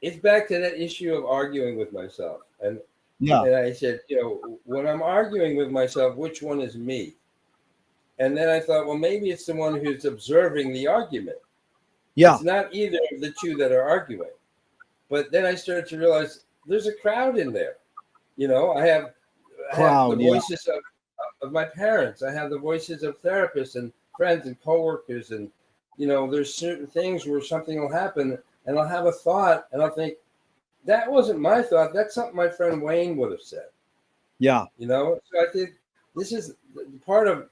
It's back to that issue of arguing with myself. And I said, you know, when I'm arguing with myself, which one is me? And then I thought, well, maybe it's the one who's observing the argument. Yeah. It's not either of the two that are arguing. But then I started to realize there's a crowd in there. You know, I have the voices of my parents. I have the voices of therapists and friends and coworkers. And, you know, there's certain things where something will happen and I'll have a thought and I'll think, that wasn't my thought. That's something my friend Wayne would have said. Yeah. You know, so I think this is part of,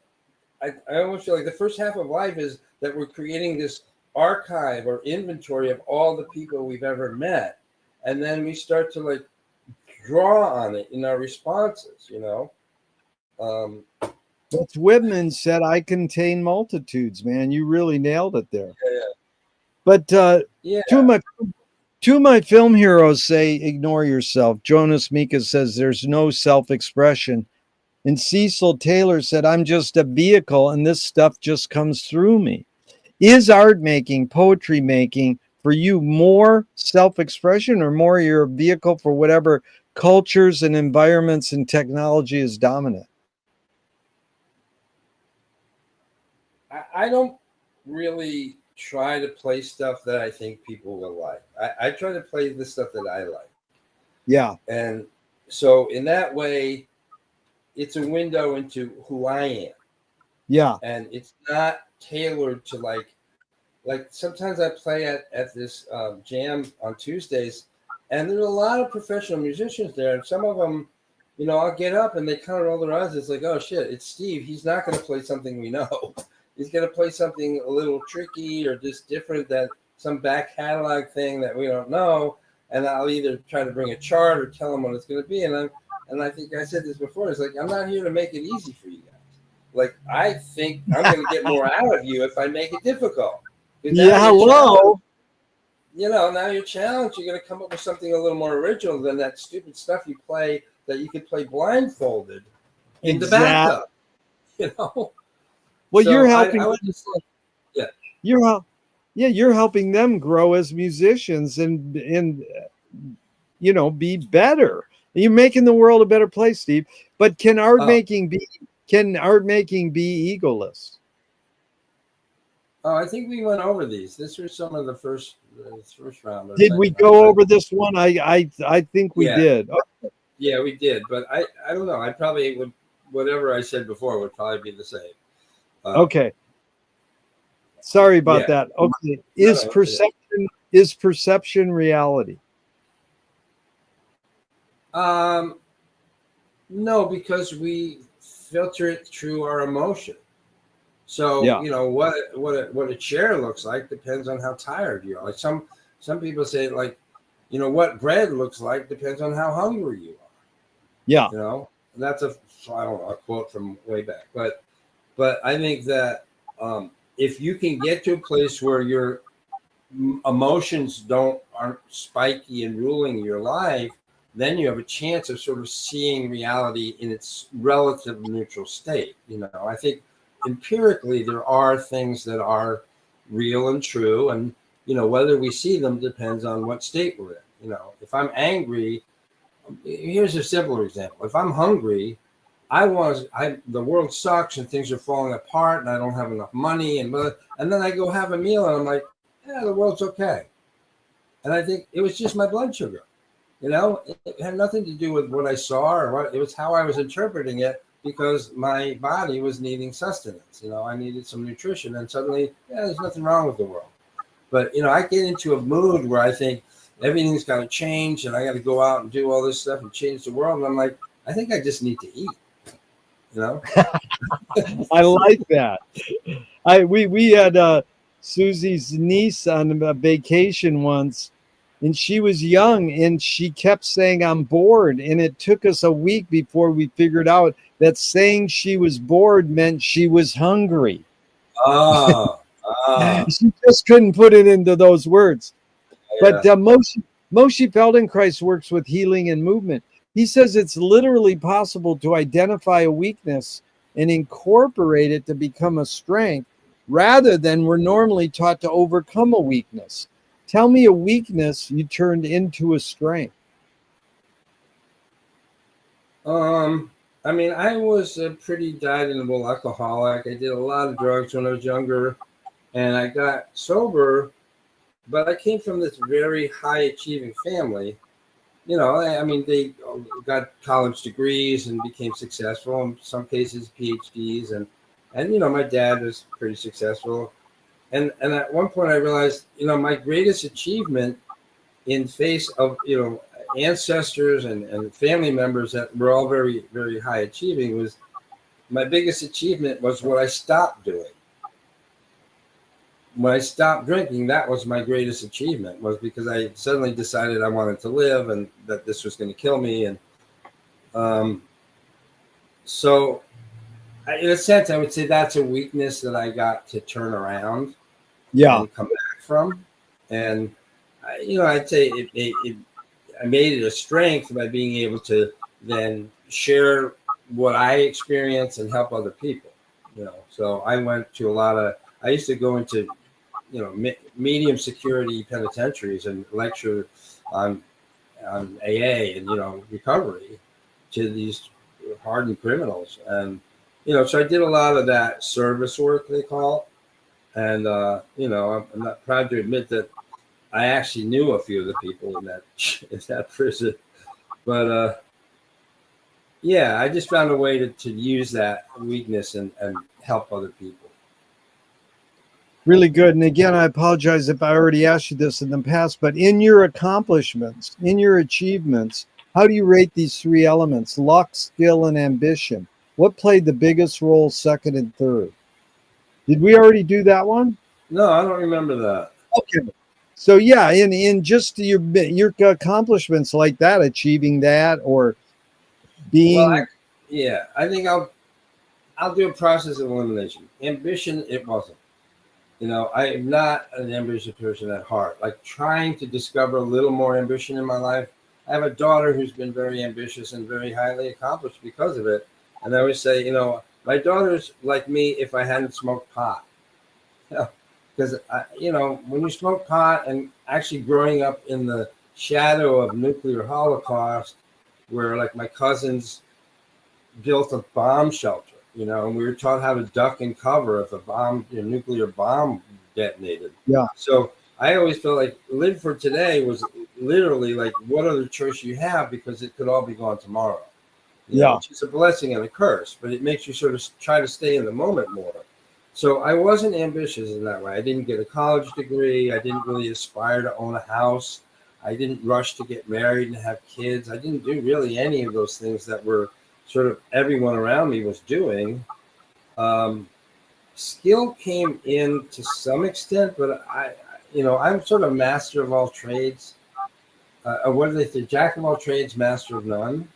I almost feel like the first half of life is that we're creating this archive or inventory of all the people we've ever met. And then we start to like draw on it in our responses, you know? That's Whitman said, I contain multitudes, man. You really nailed it there. Yeah. But two of my film heroes say, ignore yourself. Jonas Mika says, there's no self-expression. And Cecil Taylor said, I'm just a vehicle and this stuff just comes through me. Is art making, poetry making for you more self-expression or more your vehicle for whatever cultures and environments and technology is dominant? I don't really try to play stuff that I think people will like. I try to play the stuff that I like. Yeah. And so in that way, it's a window into who I am. Yeah. And it's not tailored to like sometimes I play at this jam on Tuesdays, and there's a lot of professional musicians there. And some of them, you know, I'll get up and they kind of roll their eyes. It's like, oh shit, it's Steve. He's not going to play something we know. He's going to play something a little tricky or just different than some back catalog thing that we don't know. And I'll either try to bring a chart or tell them what it's going to be. And I think I said this before. It's like, I'm not here to make it easy for you guys. Like, I think I'm going to get more out of you if I make it difficult. Yeah, hello. You know, now you're challenged. You're going to come up with something a little more original than that stupid stuff you play that you could play blindfolded in the backup. You know? Well, so you're helping. Yeah, you're helping them grow as musicians and be better. You're making the world a better place, Steve. But can art making be egoless? Oh, I think we went over these. This was some of the first round. Did we go over this one? I think we did. Okay. Yeah, we did. But I don't know. I probably would, whatever I said before would probably be the same. Okay. Sorry about that. Okay. Is perception reality? No, because we filter it through our emotion. So what a chair looks like depends on how tired you are. Like some people say, like, what bread looks like depends on how hungry you are. Yeah. And that's a quote from way back. But I think that if you can get to a place where your emotions aren't spiky and ruling your life, then you have a chance of sort of seeing reality in its relative neutral state. I think empirically there are things that are real and true, and whether we see them depends on what state we're in. If I'm angry, here's a simpler example. If I'm hungry, the world sucks and things are falling apart and I don't have enough money, and then I go have a meal and I'm like, yeah, the world's okay. And I think it was just my blood sugar. It had nothing to do with what I saw or what it was, how I was interpreting it, because my body was needing sustenance. I needed some nutrition, and suddenly, there's nothing wrong with the world. But, I get into a mood where I think everything's got to change and I got to go out and do all this stuff and change the world. And I'm like, I think I just need to eat, I like that. We had Susie's niece on a vacation once, and she was young and she kept saying, I'm bored. And it took us a week before we figured out that saying she was bored meant she was hungry. She just couldn't put it into those words. Yeah. But Moshe Feldenkrais works with healing and movement. He says it's literally possible to identify a weakness and incorporate it to become a strength, rather than we're normally taught to overcome a weakness. Tell me a weakness you turned into a strength. I was a pretty dyed-in-the-wool alcoholic. I did a lot of drugs when I was younger, and I got sober, but I came from this very high-achieving family. They got college degrees and became successful, in some cases PhDs, and my dad was pretty successful. And at one point I realized, my greatest achievement in face of, ancestors and family members that were all very, very high achieving, was my biggest achievement was what I stopped doing. When I stopped drinking, that was my greatest achievement, was because I suddenly decided I wanted to live and that this was going to kill me. And so in a sense, I would say that's a weakness that I got to turn around and come back from. And, I'd say I made it a strength by being able to then share what I experience and help other people. So I went to I used to go into, medium security penitentiaries and lecture on AA and, recovery to these hardened criminals. And, so I did a lot of that service work, they call it. And, I'm not proud to admit that I actually knew a few of the people in that prison. But, I just found a way to use that weakness and help other people. Really good. And again, I apologize if I already asked you this in the past, but in your accomplishments, in your achievements, how do you rate these three elements: luck, skill, and ambition? What played the biggest role, second and third? Did we already do that one? No, I don't remember that. Okay. So in just your accomplishments like that, achieving that or being. Well, I think I'll do a process of elimination. Ambition, it wasn't. I am not an ambitious person at heart. Like, trying to discover a little more ambition in my life. I have a daughter who's been very ambitious and very highly accomplished because of it. And I always say, my daughter's like me if I hadn't smoked pot. because when you smoke pot, and actually growing up in the shadow of nuclear holocaust, where like my cousins built a bomb shelter, and we were taught how to duck and cover if a bomb, nuclear bomb detonated. Yeah. So I always felt like Live for Today was literally like, what other choice you have, because it could all be gone tomorrow. Which is a blessing and a curse, but it makes you sort of try to stay in the moment more. So I wasn't ambitious in that way. I didn't get a college degree. I didn't really aspire to own a house. I didn't rush to get married and have kids. I didn't do really any of those things that were sort of everyone around me was doing. Skill came in to some extent, but I'm sort of master of all trades. What do they say? Jack of all trades, master of none.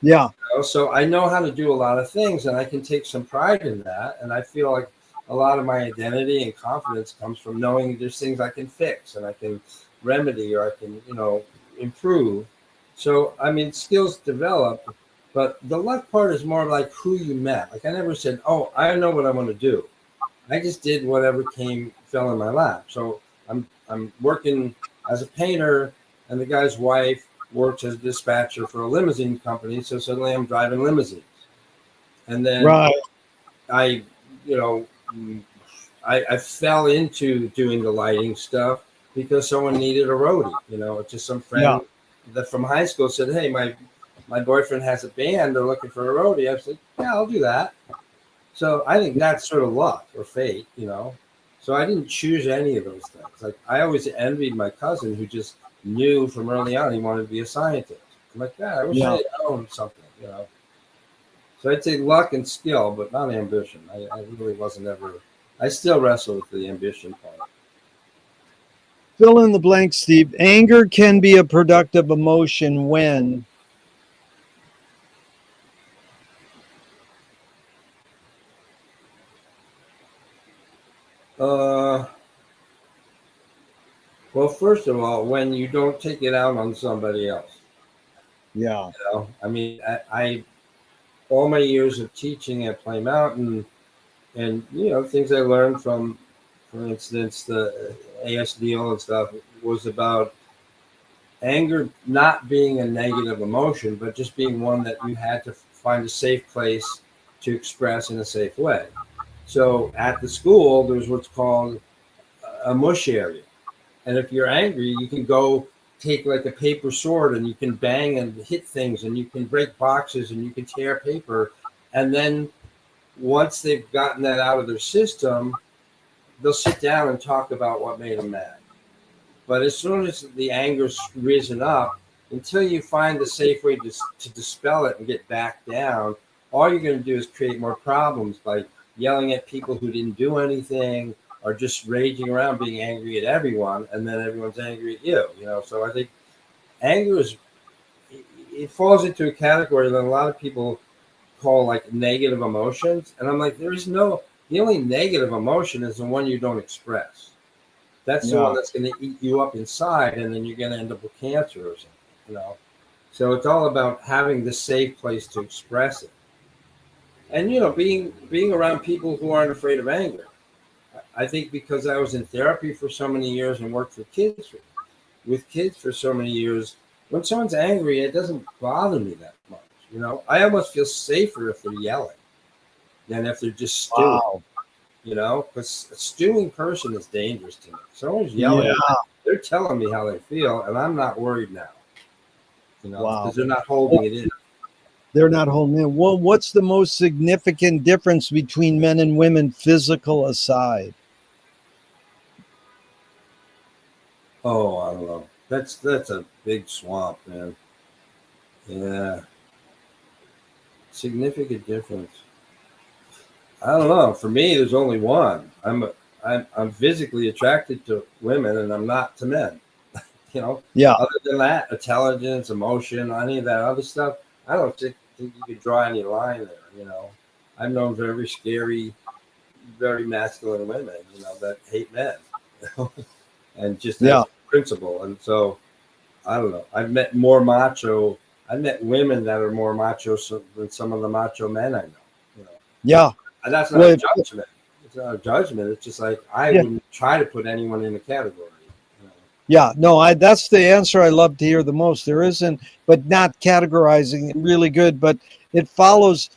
Yeah. So I know how to do a lot of things, and I can take some pride in that. And I feel like a lot of my identity and confidence comes from knowing there's things I can fix and I can remedy, or I can, improve. So, I mean, skills develop, but the luck part is more like who you met. Like I never said, oh, I know what I want to do. I just did whatever fell in my lap. So I'm working as a painter, and the guy's wife works as a dispatcher for a limousine company. So suddenly I'm driving limousines. And then I fell into doing the lighting stuff because someone needed a roadie. Just some friend that from high school said, hey, my boyfriend has a band. They're looking for a roadie. I said, yeah, I'll do that. So I think that's sort of luck or fate, So I didn't choose any of those things. Like I always envied my cousin who just knew from early on he wanted to be a scientist. I'm like, I wish I had owned something, So I'd say luck and skill, but not ambition. I really wasn't ever. I still wrestle with the ambition part. Fill in the blank, Steve. Anger can be a productive emotion when. Well, first of all, when you don't take it out on somebody else. Yeah. I mean, I all my years of teaching at Play Mountain, and things I learned from, for instance, the ASDL and stuff, was about anger not being a negative emotion, but just being one that you had to find a safe place to express in a safe way. So at the school, there's what's called a mush area. And if you're angry, you can go take like a paper sword and you can bang and hit things and you can break boxes and you can tear paper. And then once they've gotten that out of their system, they'll sit down and talk about what made them mad. But as soon as the anger's risen up, until you find the safe way to dispel it and get back down, all you're going to do is create more problems by yelling at people who didn't do anything, or just raging around being angry at everyone, and then everyone's angry at you. So I think anger it falls into a category that a lot of people call like negative emotions. And I'm like, the only negative emotion is the one you don't express. That's the one that's going to eat you up inside, and then you're going to end up with cancer or something, So it's all about having the safe place to express it. And, being around people who aren't afraid of anger. I think because I was in therapy for so many years and worked with kids for so many years, when someone's angry, it doesn't bother me that much. I almost feel safer if they're yelling than if they're just stewing. Because a stewing person is dangerous to me. Someone's yelling, they're telling me how they feel, and I'm not worried now. Because they're not holding it in. They're not holding it. Well, what's the most significant difference between men and women, physical aside? Oh, I don't know. That's a big swamp, man. Yeah. Significant difference. I don't know. For me, there's only one. I'm physically attracted to women, and I'm not to men. Other than that, intelligence, emotion, any of that other stuff, I don't think you could draw any line there. I've known very scary, very masculine women, that hate men, and just as principle. And so, I don't know. I've met women that are more macho than some of the macho men I know. And that's not a judgment. judgment. It's just like I wouldn't try to put anyone in a category. You know? Yeah, no, that's the answer I love to hear the most. There isn't, but not categorizing really good, but it follows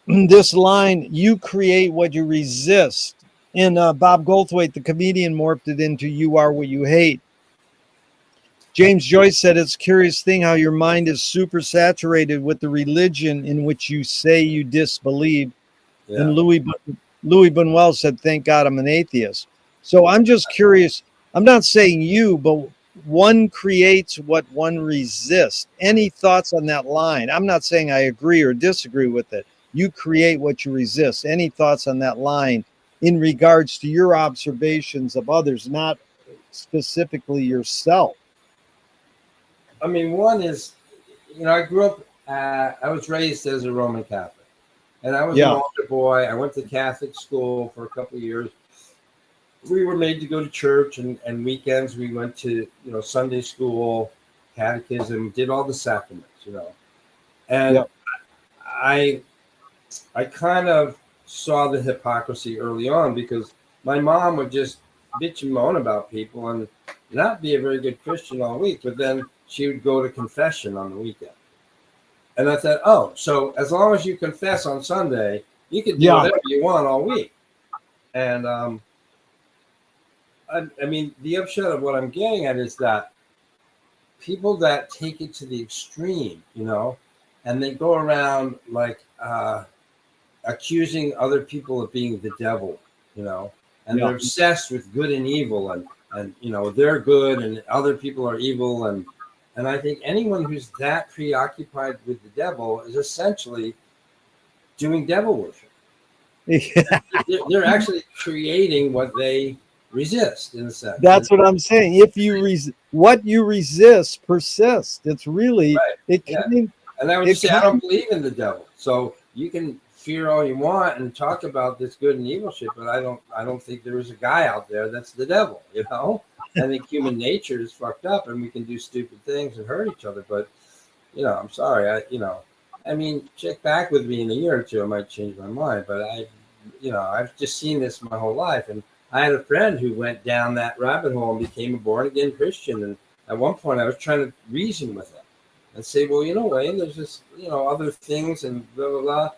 this line: you create what you resist. And Bob Goldthwait, the comedian, morphed it into "you are what you hate." James Joyce said, it's a curious thing how your mind is super saturated with the religion in which you say you disbelieve. Yeah. And Louis Buñuel said, thank God I'm an atheist. So I'm just curious. I'm not saying you, but one creates what one resists. Any thoughts on that line? I'm not saying I agree or disagree with it. You create what you resist. Any thoughts on that line in regards to your observations of others, not specifically yourself? I mean, one is, I grew up, I was raised as a Roman Catholic, and I was an altar boy. I went to Catholic school for a couple of years. We were made to go to church, and weekends we went to, Sunday school, catechism, did all the sacraments, And I kind of saw the hypocrisy early on because my mom would just bitch and moan about people and not be a very good Christian all week, but then she would go to confession on the weekend. And I thought, oh, so as long as you confess on Sunday, you can do whatever you want all week. And I mean, the upshot of what I'm getting at is that people that take it to the extreme, and they go around like accusing other people of being the devil, and they're obsessed with good and evil, and they're good and other people are evil, and I think anyone who's that preoccupied with the devil is essentially doing devil worship. They're actually creating what they resist, in a sense. That's what I'm saying. If you what you resist persists. It's really And I would say I don't believe in the devil. So you can fear all you want and talk about this good and evil shit, but I don't think there is a guy out there that's the devil. I think human nature is fucked up, and we can do stupid things and hurt each other. But I'm sorry. I mean, check back with me in a year or two. I might change my mind, but I've just seen this my whole life. And I had a friend who went down that rabbit hole and became a born again Christian. And at one point I was trying to reason with him and say, well, Wayne, there's just, other things and blah, blah, blah.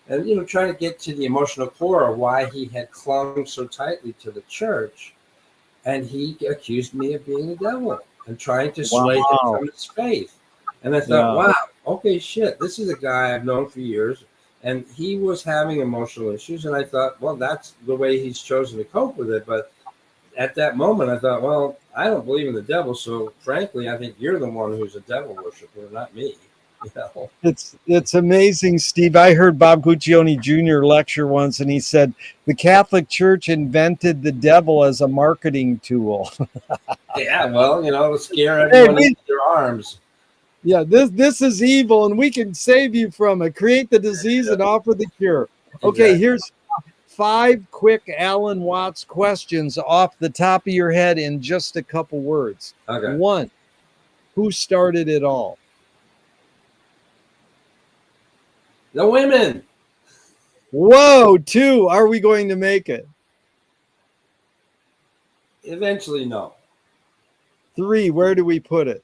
And, trying to get to the emotional core of why he had clung so tightly to the church. And he accused me of being the devil and trying to sway him from his faith. And I thought, wow, okay, shit, this is a guy I've known for years. And he was having emotional issues. And I thought, well, that's the way he's chosen to cope with it. But at that moment, I thought, well, I don't believe in the devil. So frankly, I think you're the one who's a devil worshiper, not me. It's amazing, Steve. I heard Bob Guccione Jr. lecture once, and he said the Catholic Church invented the devil as a marketing tool. Yeah, well, scare everyone into their arms. Yeah, this is evil, and we can save you from it. Create the disease and offer the cure. Okay, here's 5 quick Alan Watts questions off the top of your head in just a couple words. Okay. 1, who started it all? The women. Whoa. 2, are we going to make it? Eventually, no. 3, where do we put it?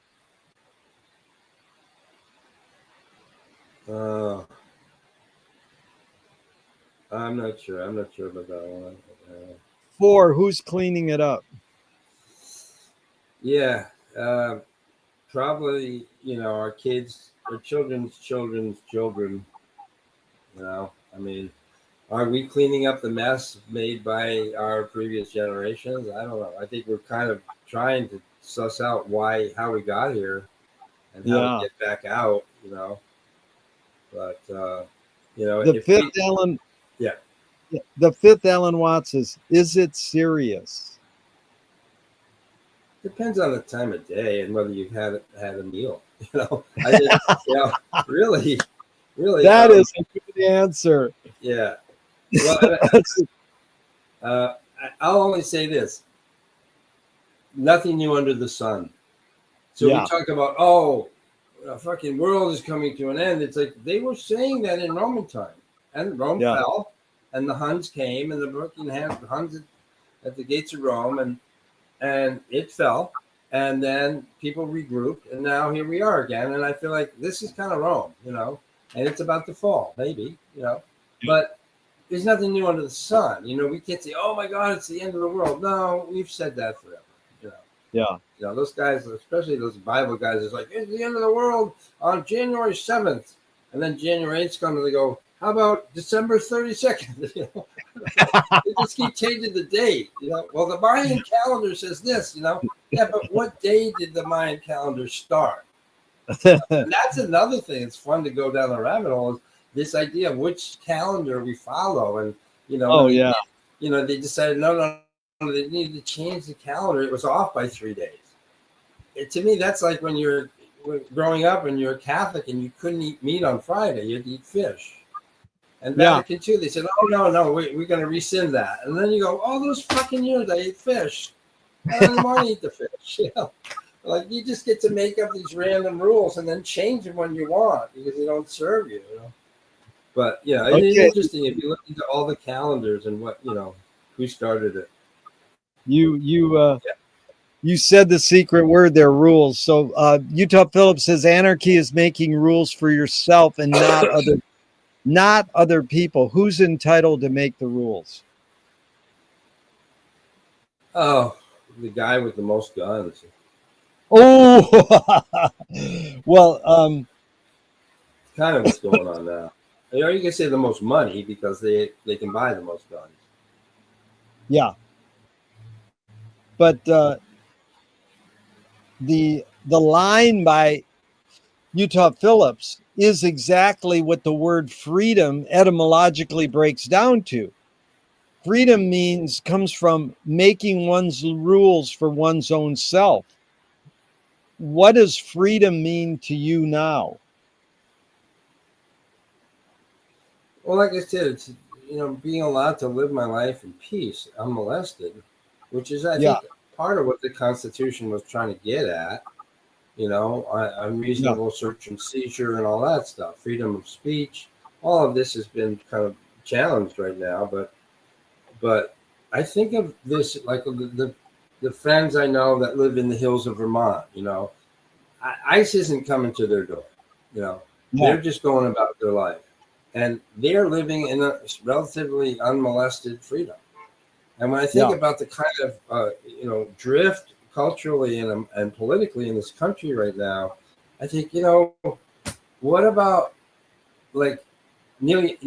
I'm not sure. I'm not sure about that one. 4, who's cleaning it up? Yeah, probably, our kids, our children's children. I mean, are we cleaning up the mess made by our previous generations? I don't know. I think we're kind of trying to suss out how we got here and how to get back out, But, the fifth Alan Watts is it serious? Depends on the time of day and whether you've had a meal. I think, really. That is a good answer. Yeah. Well, I'll only say this: nothing new under the sun. So we talk about, the fucking world is coming to an end. It's like they were saying that in Roman time, and Rome fell, and the Huns came, and the Huns at the gates of Rome, and it fell, and then people regrouped, and now here we are again. And I feel like this is kind of Rome, and it's about to fall, maybe, but there's nothing new under the sun. We can't say, oh my God, it's the end of the world. No, we've said that forever. Yeah. Those guys, especially those Bible guys, is like, it's the end of the world on January 7th. And then January 8th comes and they go, how about December 32nd? They just keep changing the date. Well, the Mayan calendar says this, Yeah, but what day did the Mayan calendar start? And that's another thing. It's fun to go down the rabbit hole, is this idea of which calendar we follow. And, they decided, no, they needed to change the calendar. It was off by 3 days. To me, that's like when you're growing up and you're Catholic and you couldn't eat meat on Friday, you had to eat fish. And Vatican II, they said, oh, no, we're going to rescind that. And then you go, all those fucking years I ate fish. I don't want to eat the fish. Like, you just get to make up these random rules and then change them when you want because they don't serve you. But it's interesting if you look into all the calendars and what who started it. You said the secret word there, rules. So Utah Phillips says anarchy is making rules for yourself and not other people. Who's entitled to make the rules? Oh, the guy with the most guns. Oh, well, kind of what's going on now. You can say the most money because they can buy the most guns. Yeah. But the line by Utah Phillips is exactly what the word freedom etymologically breaks down to. Freedom comes from making one's rules for one's own self. What does freedom mean to you now? Well, like I said, it's being allowed to live my life in peace, unmolested, which is I think part of what the Constitution was trying to get at. Unreasonable search and seizure and all that stuff, freedom of speech. All of this has been kind of challenged right now, but I think of this like the friends I know that live in the hills of Vermont. ICE isn't coming to their door. They're just going about their life, and they're living in a relatively unmolested freedom. And when I think about the kind of drift culturally and politically in this country right now, I think, what about like Nick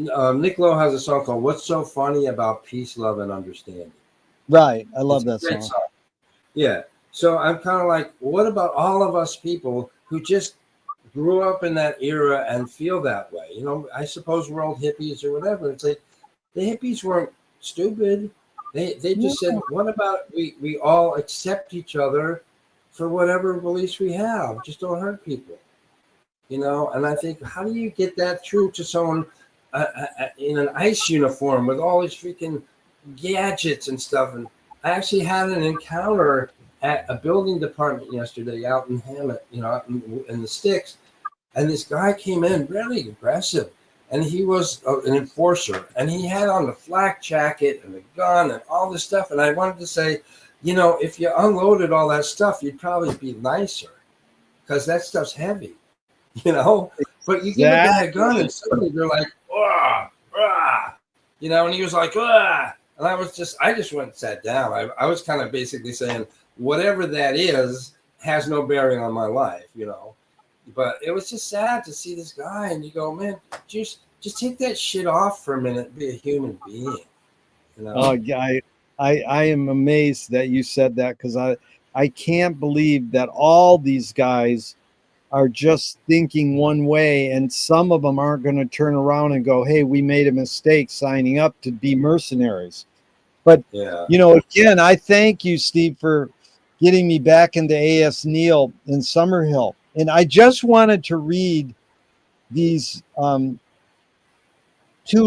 Lowe has a song called "What's So Funny About Peace, Love, and Understanding." Right, I love that song. Yeah, so I'm kind of like, what about all of us people who just grew up in that era and feel that way? I suppose we're old hippies or whatever. It's like the hippies weren't stupid. They just said, what about we all accept each other for whatever beliefs we have? Just don't hurt people, And I think, how do you get that through to someone in an ICE uniform with all these freaking gadgets and stuff? And I actually had an encounter at a building department yesterday out in Hammett, out in the sticks. And this guy came in really aggressive. And he was an enforcer, and he had on the flak jacket and the gun and all this stuff. And I wanted to say, if you unloaded all that stuff, you'd probably be nicer because that stuff's heavy, But you give a guy a gun, and suddenly they're like, "Ah, ah," And he was like, "Ah," and I just went and sat down. I was kind of basically saying, whatever that is has no bearing on my life, But it was just sad to see this guy, and you go, man, just take that shit off for a minute and be a human being. Oh, I am amazed that you said that, because I can't believe that all these guys are just thinking one way, and some of them aren't going to turn around and go, hey, we made a mistake signing up to be mercenaries. But, again, I thank you, Steve, for getting me back into A.S. Neal in Summerhill. And I just wanted to read these 2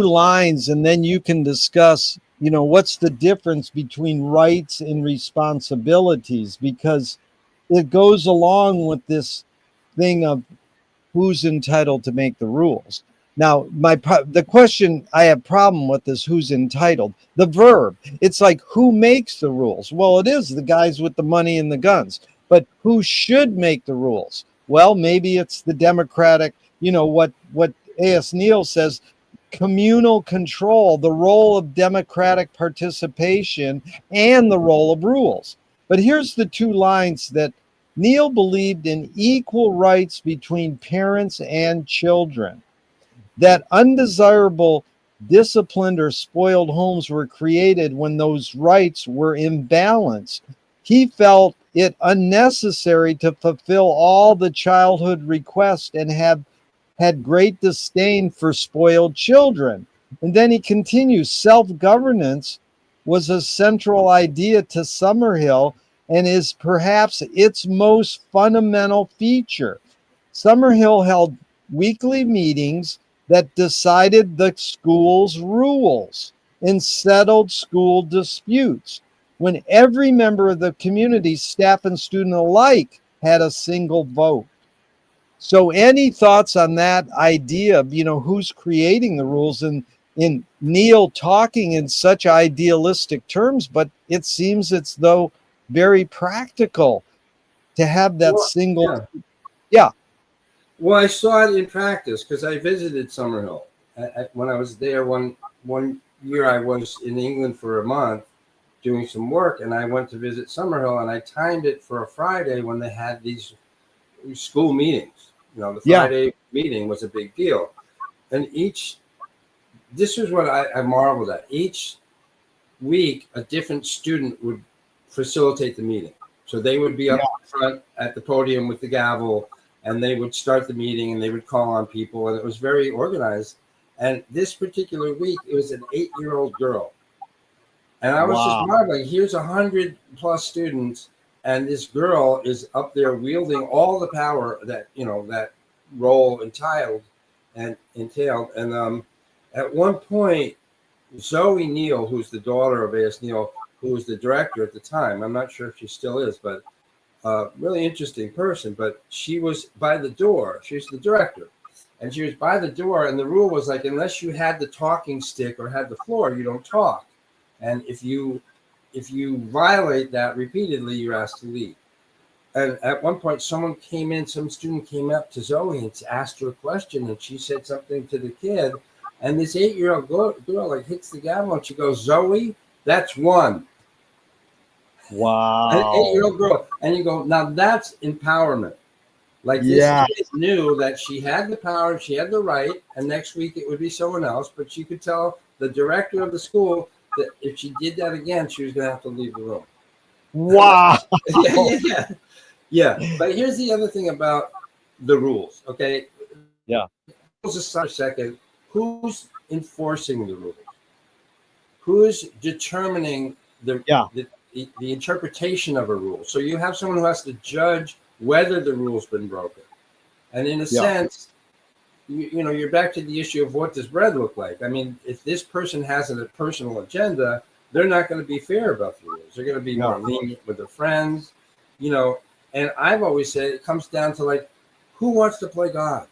lines, and then you can discuss, what's the difference between rights and responsibilities, because it goes along with this thing of who's entitled to make the rules. Now, the question I have problem with is who's entitled. The verb, it's like who makes the rules? Well, it is the guys with the money and the guns. But who should make the rules? Well, maybe it's the Democratic, what A.S. Neal says, communal control, the role of democratic participation and the role of rules. But here's the two lines that Neal believed in: equal rights between parents and children, that undesirable, disciplined, or spoiled homes were created when those rights were imbalanced. He felt it unnecessary to fulfill all the childhood requests and had great disdain for spoiled children. And then he continues, self-governance was a central idea to Summerhill and is perhaps its most fundamental feature. Summerhill held weekly meetings that decided the school's rules and settled school disputes, when every member of the community, staff and student alike, had a single vote. So any thoughts on that idea of, who's creating the rules, and in Neal talking in such idealistic terms, but it seems as though very practical to have that single. Yeah. Well, I saw it in practice because I visited Summerhill. When I was there one year, I was in England for a month doing some work, and I went to visit Summerhill, and I timed it for a Friday when they had these school meetings. The Friday meeting was a big deal. And this is what I marveled at. Each week, a different student would facilitate the meeting. So they would be up front at the podium with the gavel, and they would start the meeting, and they would call on people, and it was very organized. And this particular week, it was an 8-year-old girl. And I was just marveling, here's 100+ students, and this girl is up there wielding all the power that, that role entailed. And at one point, Zoe Neal, who's the daughter of A.S. Neal, who was the director at the time, I'm not sure if she still is, but really interesting person, but she was by the door. She was the director, and she was by the door, and the rule was like, unless you had the talking stick or had the floor, you don't talk. And if you violate that repeatedly, you're asked to leave. And at one point, some student came up to Zoe and asked her a question, and she said something to the kid, and this 8-year-old girl like hits the gavel, and she goes, "Zoe, that's one." Wow. An 8-year-old girl. And you go, now that's empowerment. Like this kid knew that she had the power, she had the right, and next week it would be someone else. But she could tell the director of the school that if she did that again, she was going to have to leave the room. Wow. Yeah. But here's the other thing about the rules, okay? Yeah. Rules aside a second, who's enforcing the rules? Who's determining the interpretation of a rule? So you have someone who has to judge whether the rule's been broken. And in a sense, you're back to the issue of what does bread look like? I mean, if this person has a personal agenda, they're not going to be fair about the rules. They're going to be more lenient with their friends, And I've always said it comes down to like, who wants to play God?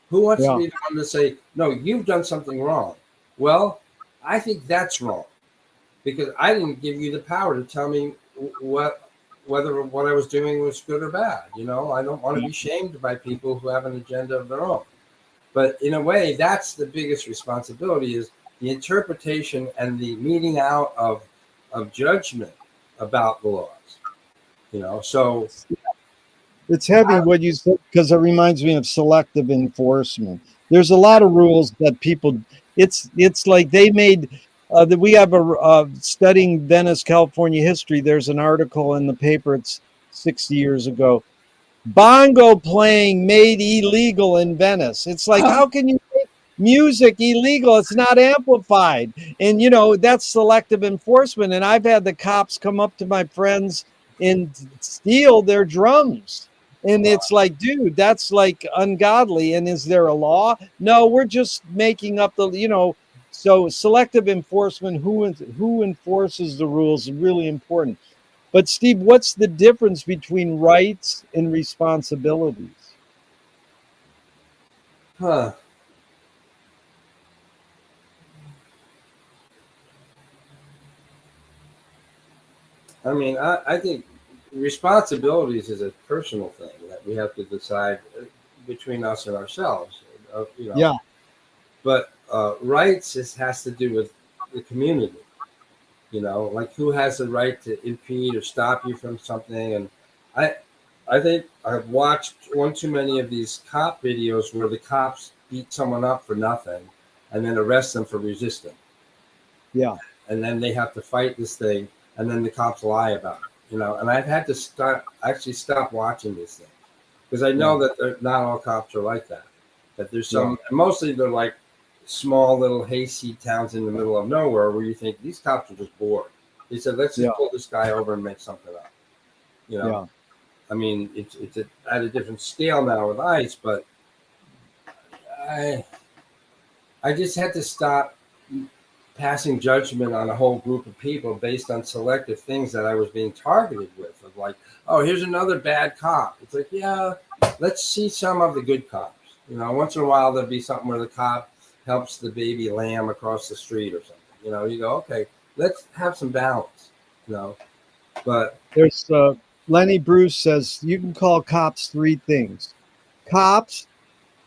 Who wants to be the one to say, no, you've done something wrong? Well, I think that's wrong, because I didn't give you the power to tell me whether what I was doing was good or bad. I don't want to be shamed by people who have an agenda of their own. But in a way, that's the biggest responsibility, is the interpretation and the meting out of judgment about the laws. So it's heavy what you said, because it reminds me of selective enforcement. There's a lot of rules that people, it's like they made, that we have studying Venice, California history. There's an article in the paper, it's 60 years ago. Bongo playing made illegal in Venice. It's like, how can you make music illegal? It's not amplified. And, that's selective enforcement. And I've had the cops come up to my friends and steal their drums. And it's like, dude, that's like ungodly. And is there a law? No, we're just making up so selective enforcement, who enforces the rules, is really important. But Steve, what's the difference between rights and responsibilities? I mean, I think responsibilities is a personal thing that we have to decide between us and ourselves. You know, Yeah. but rights has to do with the community. You know, like who has the right to impede or stop you from something. And I, I think I've watched one too many of these cop videos where the cops beat someone up for nothing, and then arrest them for resisting, Yeah. and then they have to fight this thing, and then the cops lie about it. You know, and I've had to stop watching these things because I know that not all cops are like that. That there's some, mostly they're like small little hayseed towns in the middle of nowhere where you think these cops are just bored. They said, let's just pull this guy over and make something up. You know, Yeah. I mean, it's at a different scale now with ICE, but I just had to stop passing judgment on a whole group of people based on selective things that I was being targeted with. Of like, oh, here's another bad cop. It's like, yeah, let's see some of the good cops. You know, once in a while there'll be something where the cop helps the baby lamb across the street or something. You know, you go, okay, let's have some balance. You know, but There's Lenny Bruce says you can call cops three things: cops,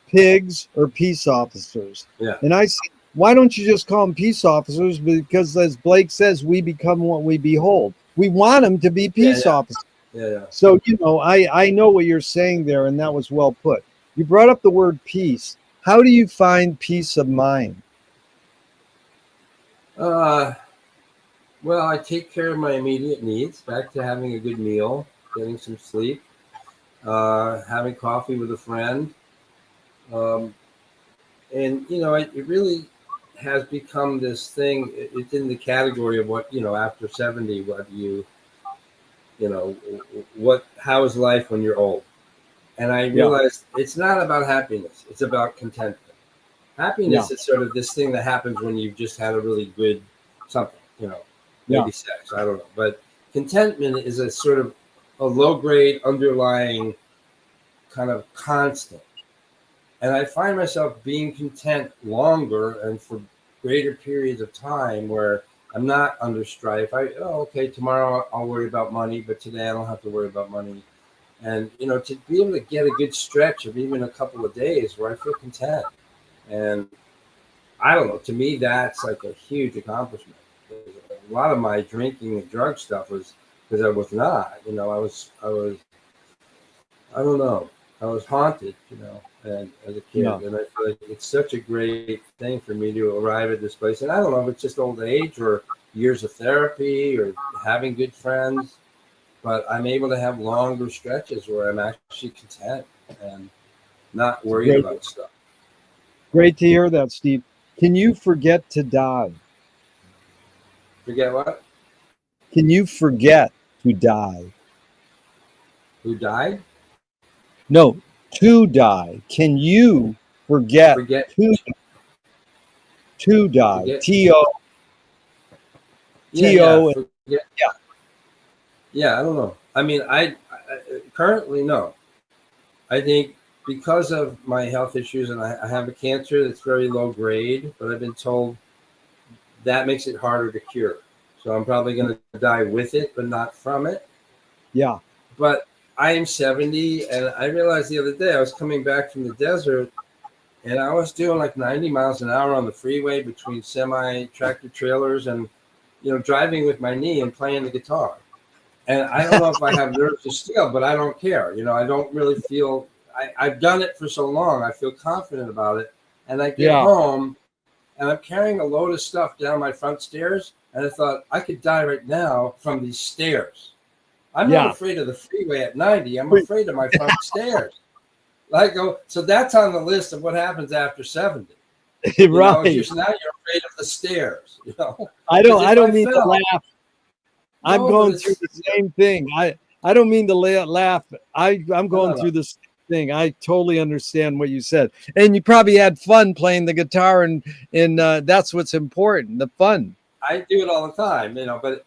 pigs, or peace officers. yeah, And I say, why don't you just call them peace officers? Because as Blake says, we become what we behold. We want them to be peace officers. yeah. So, you know, I know what you're saying there, and that was well put. You brought up the word peace. How do you find peace of mind? Well, I take care of my immediate needs. Back to having a good meal, getting some sleep, having coffee with a friend. Um, and you know, it really has become this thing. It's in the category of what, you know, after 70, what you know, how is life when you're old? And I Yeah. realized it's not about happiness, it's about contentment. Happiness is sort of this thing that happens when you've just had a really good something, you know, maybe sex, I don't know. But contentment is a sort of a low grade underlying kind of constant. And I find myself being content longer and for greater periods of time where I'm not under strife. Okay, tomorrow I'll worry about money, but today I don't have to worry about money. And, you know, to be able to get a good stretch of even a couple of days where I feel content. And I don't know, to me, that's like a huge accomplishment. A lot of my drinking and drug stuff was because I was not, you know, I don't know. I was haunted, you know, and as a kid, and I feel like it's such a great thing for me to arrive at this place. And I don't know if it's just old age or years of therapy or having good friends, but I'm able to have longer stretches where I'm actually content and not worried about stuff. Great to hear that, Steve. Can you forget to die? Forget what? Can you forget to die? Who died? No, to die. Can you forget to die? Forget. T-O. Yeah. T-O. Forget. Yeah, I don't know. I mean, I currently no. I think because of my health issues and I have a cancer that's very low grade, but I've been told that makes it harder to cure. So I'm probably going to die with it, but not from it. Yeah. But I am 70, and I realized the other day I was coming back from the desert, and I was doing like 90 miles an hour on the freeway between semi-tractor trailers and, you know, driving with my knee and playing the guitar. And I don't know if I have nerves of steel, but I don't care. You know, I don't really feel, I've done it for so long. I feel confident about it. And I get home and I'm carrying a load of stuff down my front stairs. And I thought I could die right now from these stairs. I'm not afraid of the freeway at 90. I'm afraid of my front stairs. I go, so that's on the list of what happens after 70. You know, now you're afraid of the stairs. You know, I don't mean to laugh. I'm going through the same thing. I don't mean to laugh. I'm going through the same thing. I totally understand what you said. And you probably had fun playing the guitar, and that's what's important, the fun. I do it all the time, you know, but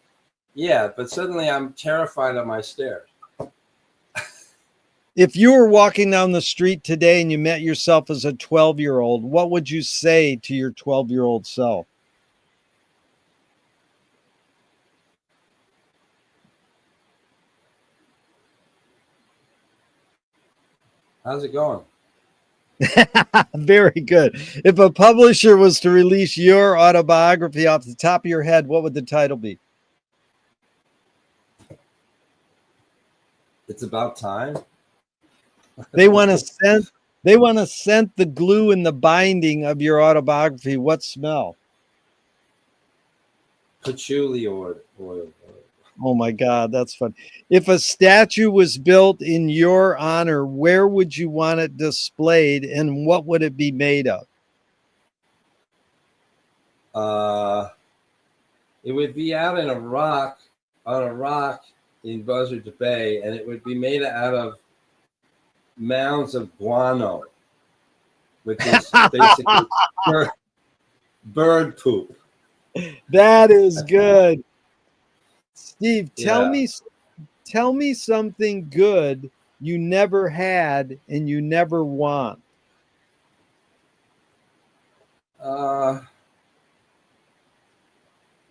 suddenly I'm terrified of my stairs. If you were walking down the street today and you met yourself as a 12-year-old, what would you say to your 12-year-old self? How's it going? Very good. If a publisher was to release your autobiography off the top of your head, what would the title be? It's about time. They want to scent. They want to scent the glue in the binding of your autobiography. What smell? Patchouli oil. Oh my God, that's fun. If a statue was built in your honor, where would you want it displayed, and what would it be made of? It would be out in on a rock in Buzzards Bay, and it would be made out of mounds of guano, which is basically bird poop. That is good. Steve, Yeah. tell me something good you never had and you never want. A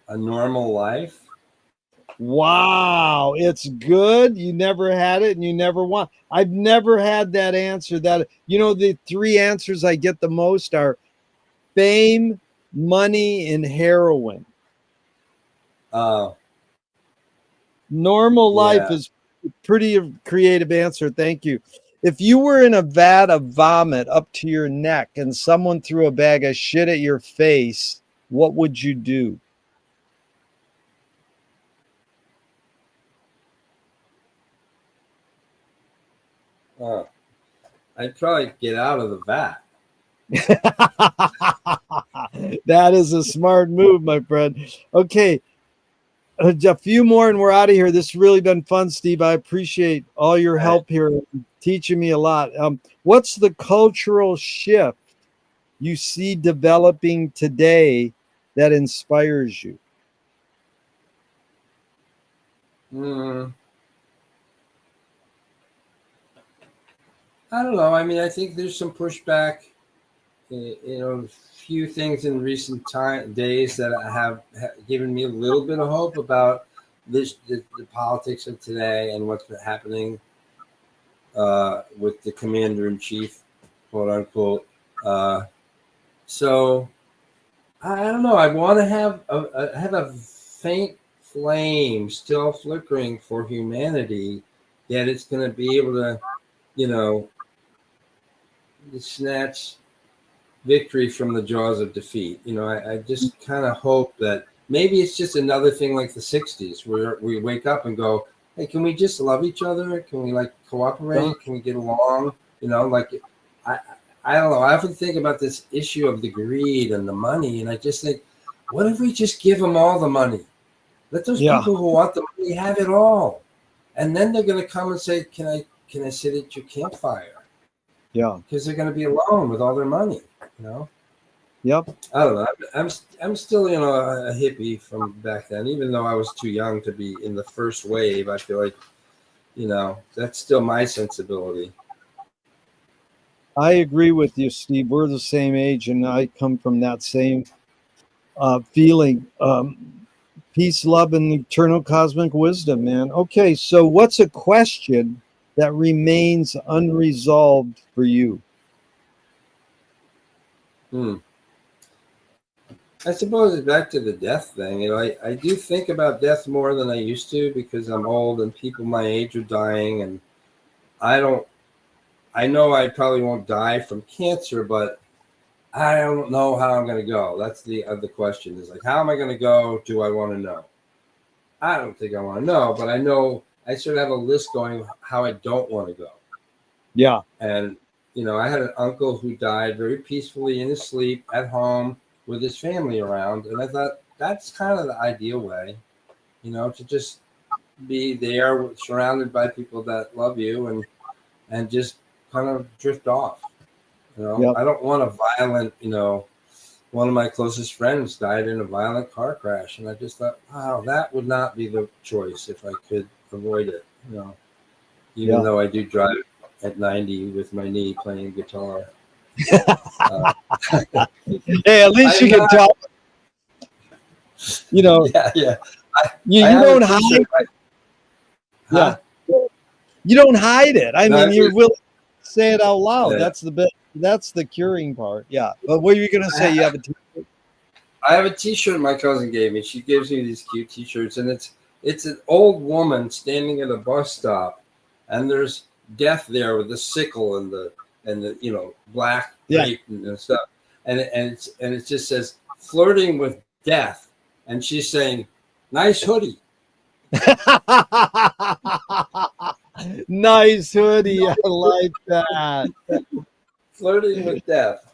normal life. Wow, it's good. You never had it and you never want. I've never had that answer. That, you know, the three answers I get the most are fame, money, and heroin. Normal life is a pretty creative answer. Thank you. If you were in a vat of vomit up to your neck and someone threw a bag of shit at your face, what would you do? I'd probably get out of the vat. That is a smart move, my friend. Okay, a few more and we're out of here. This has really been fun, Steve. I appreciate all your help here, teaching me a lot. What's the cultural shift you see developing today that inspires you? I don't know. I mean, I think there's some pushback. You know, a few things in recent days that have given me a little bit of hope about the politics of today and what's been happening with the commander-in-chief, quote unquote. So I don't know. I want to have a faint flame still flickering for humanity, yet it's going to be able to, you know, snatch victory from the jaws of defeat. You know, I just kind of hope that maybe it's just another thing like the 60s where we wake up and go, hey, can we just love each other? Can we like cooperate? Can we get along? You know, like I don't know. I often think about this issue of the greed and the money, and I just think, what if we just give them all the money? Let those people who want the money have it all, and then they're going to come and say, "Can I sit at your campfire?" Yeah, because they're going to be alone with all their money. You know. Yep. I don't know. I'm still, you know, a hippie from back then, even though I was too young to be in the first wave. I feel like, you know, that's still my sensibility. I agree with you, Steve. We're the same age, and I come from that same feeling. Peace, love, and eternal cosmic wisdom, man. Okay, so what's a question that remains unresolved for you? I suppose it's back to the death thing. You know, I do think about death more than I used to because I'm old and people my age are dying, and I know I probably won't die from cancer, but I don't know how I'm going to go. That's the other question is like, how am I going to go? Do I want to know? I don't think I want to know, but I know I sort of have a list going how I don't want to go. Yeah. And, you know, I had an uncle who died very peacefully in his sleep at home with his family around. And I thought that's kind of the ideal way, you know, to just be there surrounded by people that love you and just kind of drift off. You know, I don't want a violent, you know, one of my closest friends died in a violent car crash. And I just thought, wow, that would not be the choice if I could avoid it, you know, even though I do drive at 90 with my knee playing guitar. Hey, at least you can talk. You know, yeah. You don't hide. You don't hide it. I mean, you're willing to Say it out loud. Yeah. That's the bit. That's the curing part. Yeah. But what are you going to say? You have a t-shirt? I have a T-shirt my cousin gave me. She gives me these cute T-shirts, and it's an old woman standing at a bus stop, and there's death there with the sickle and the black grape and stuff, and it just says flirting with death, and she's saying, "Nice hoodie." Nice hoodie. I like that. Flirting with death.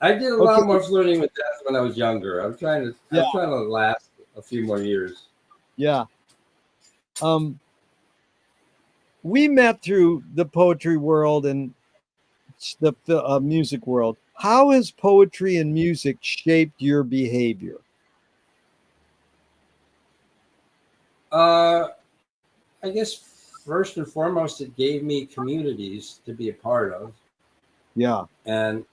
I did a lot more flirting with death when I was younger. I'm trying to last a few more years. Yeah. We met through the poetry world and the music world. How has poetry and music shaped your behavior? I guess first and foremost, it gave me communities to be a part of. Yeah. And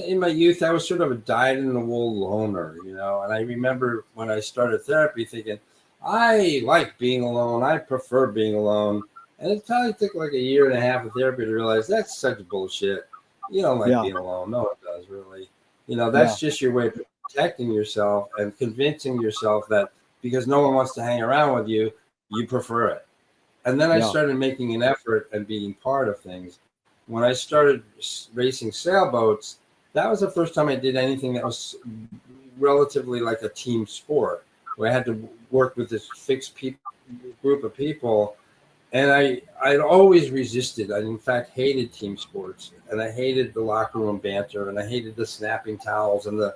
in my youth, I was sort of a dyed-in-the-wool loner, and I remember when I started therapy thinking, I like being alone. I prefer being alone. And it probably took like a year and a half of therapy to realize that's such bullshit. You don't like being alone. No one does, really. That's just your way of protecting yourself and convincing yourself that because no one wants to hang around with you, you prefer it. And then I started making an effort and being part of things. When I started racing sailboats, that was the first time I did anything that was relatively like a team sport, where I had to work with this fixed group of people. And I'd always resisted. I, in fact, hated team sports. And I hated the locker room banter. And I hated the snapping towels and the,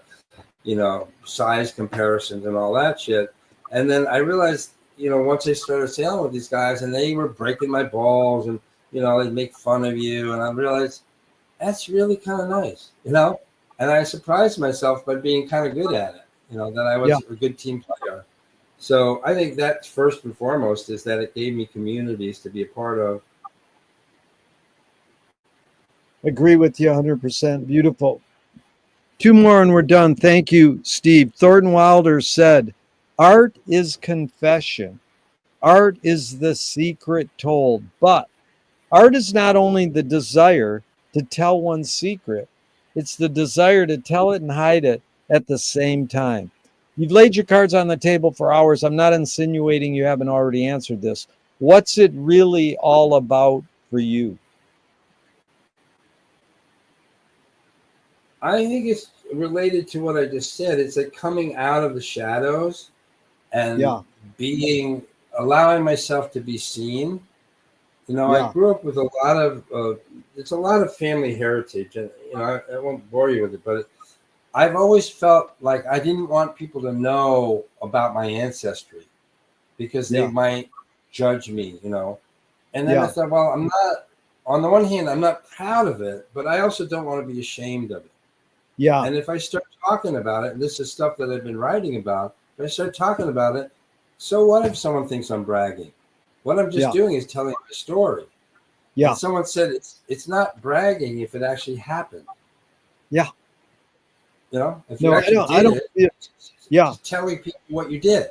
size comparisons and all that shit. And then I realized, once I started sailing with these guys and they were breaking my balls and, they'd make fun of you. And I realized that's really kind of nice, and I surprised myself by being kind of good at it, that I was a good team player. So I think that first and foremost is that it gave me communities to be a part of. Agree with you 100%. Beautiful. Two more and we're done. Thank you, Steve. Thornton Wilder said, art is confession. Art is the secret told, but art is not only the desire to tell one's secret, it's the desire to tell it and hide it at the same time. You've laid your cards on the table for hours. I'm not insinuating you haven't already answered this. What's it really all about for you? I think it's related to what I just said. It's like coming out of the shadows and allowing myself to be seen. I grew up with a lot of it's a lot of family heritage, and I won't bore you with it, but I've always felt like I didn't want people to know about my ancestry because they might judge me, And then I thought, well, I'm not. On the one hand, I'm not proud of it, but I also don't want to be ashamed of it. Yeah. And if I start talking about it, and this is stuff that I've been writing about, if I start talking about it, so what if someone thinks I'm bragging? What I'm just doing is telling my story. Yeah. And someone said it's not bragging if it actually happened. Yeah. If you actually did it, telling people what you did.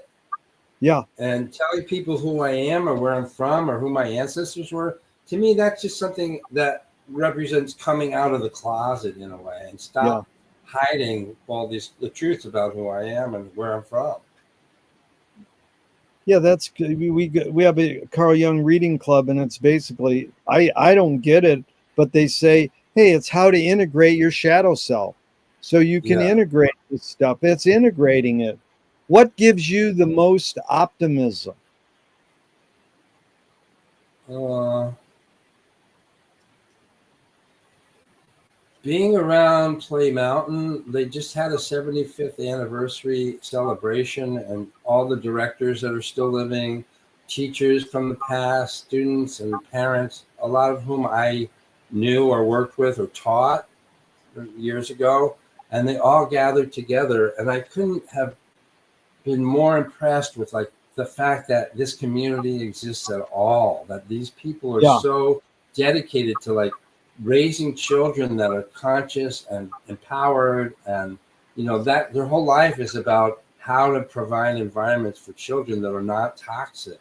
Yeah. And telling people who I am or where I'm from or who my ancestors were, to me, that's just something that represents coming out of the closet in a way and stop hiding all the truths about who I am and where I'm from. Yeah, that's good. We have a Carl Jung reading club, and it's basically I don't get it, but they say, hey, it's how to integrate your shadow self, so you can integrate this stuff. It's integrating it. What gives you the most optimism? Being around Play Mountain, they just had a 75th anniversary celebration, and all the directors that are still living, teachers from the past, students and parents, a lot of whom I knew or worked with or taught years ago, and they all gathered together. And I couldn't have been more impressed with the fact that this community exists at all, that these people are so dedicated to raising children that are conscious and empowered, and that their whole life is about how to provide environments for children that are not toxic,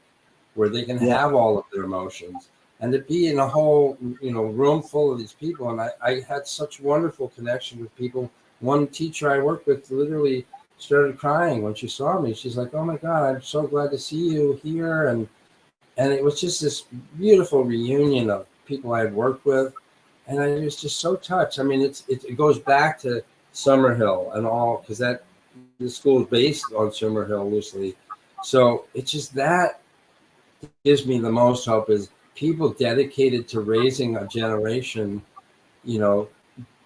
where they can have all of their emotions. and to be in a whole, room full of these people. And I had such wonderful connection with people. One teacher I worked with literally started crying when she saw me. She's like, "Oh my God, I'm so glad to see you here." And it was just this beautiful reunion of people I had worked with. And I was just so touched. I mean, it goes back to Summerhill and all, because the school is based on Summerhill loosely. So it's just that gives me the most hope, is people dedicated to raising a generation,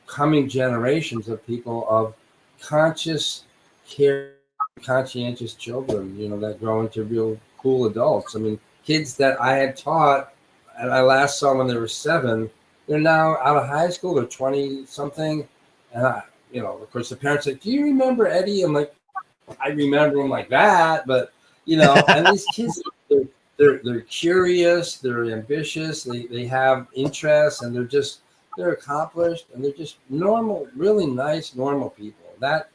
coming generations of people of conscious, care, conscientious children, that grow into real cool adults. I mean, kids that I had taught and I last saw when they were 7, they're now out of high school, they're 20 something. And of course the parents like, "Do you remember Eddie?" I'm like, "I remember him like that," but and these kids, they're curious, they're ambitious, they have interests, and they're accomplished, and they're just normal, really nice, normal people. That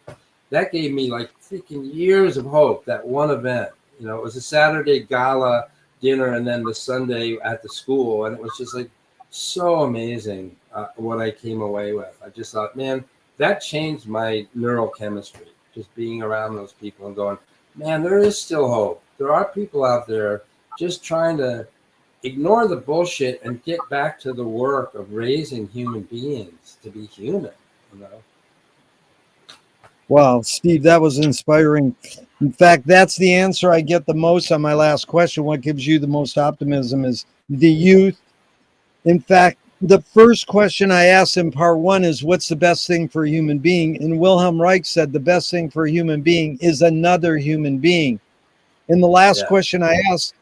gave me like freaking years of hope. That one event, it was a Saturday gala dinner, and then the Sunday at the school, and it was just like so amazing what I came away with. I just thought, man, that changed my neurochemistry. Just being around those people and going, man, there is still hope. There are people out there just trying to ignore the bullshit and get back to the work of raising human beings to be human. Wow, Steve, that was inspiring. In fact, that's the answer I get the most on my last question. What gives you the most optimism is the youth. In fact, the first question I asked in part 1 is, what's the best thing for a human being? And Wilhelm Reich said the best thing for a human being is another human being. And the last question I asked,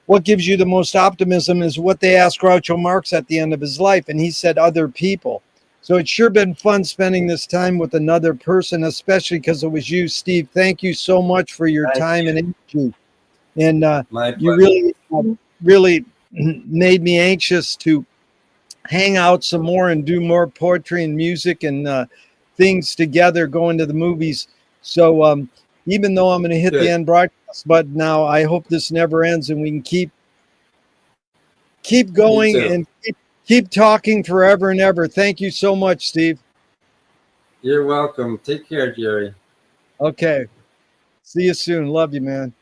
what gives you the most optimism, is what they asked Groucho Marx at the end of his life. And he said, other people. So it's sure been fun spending this time with another person, especially because it was you, Steve. Thank you so much for your time and energy. And you really made me anxious to hang out some more and do more poetry and music and things together, going to the movies. So even though I'm going to hit the end broadcast button now, I hope this never ends and we can keep going and keep talking forever and ever. Thank you so much, Steve. You're welcome. Take care, Gerry. Okay. See you soon. Love you, man.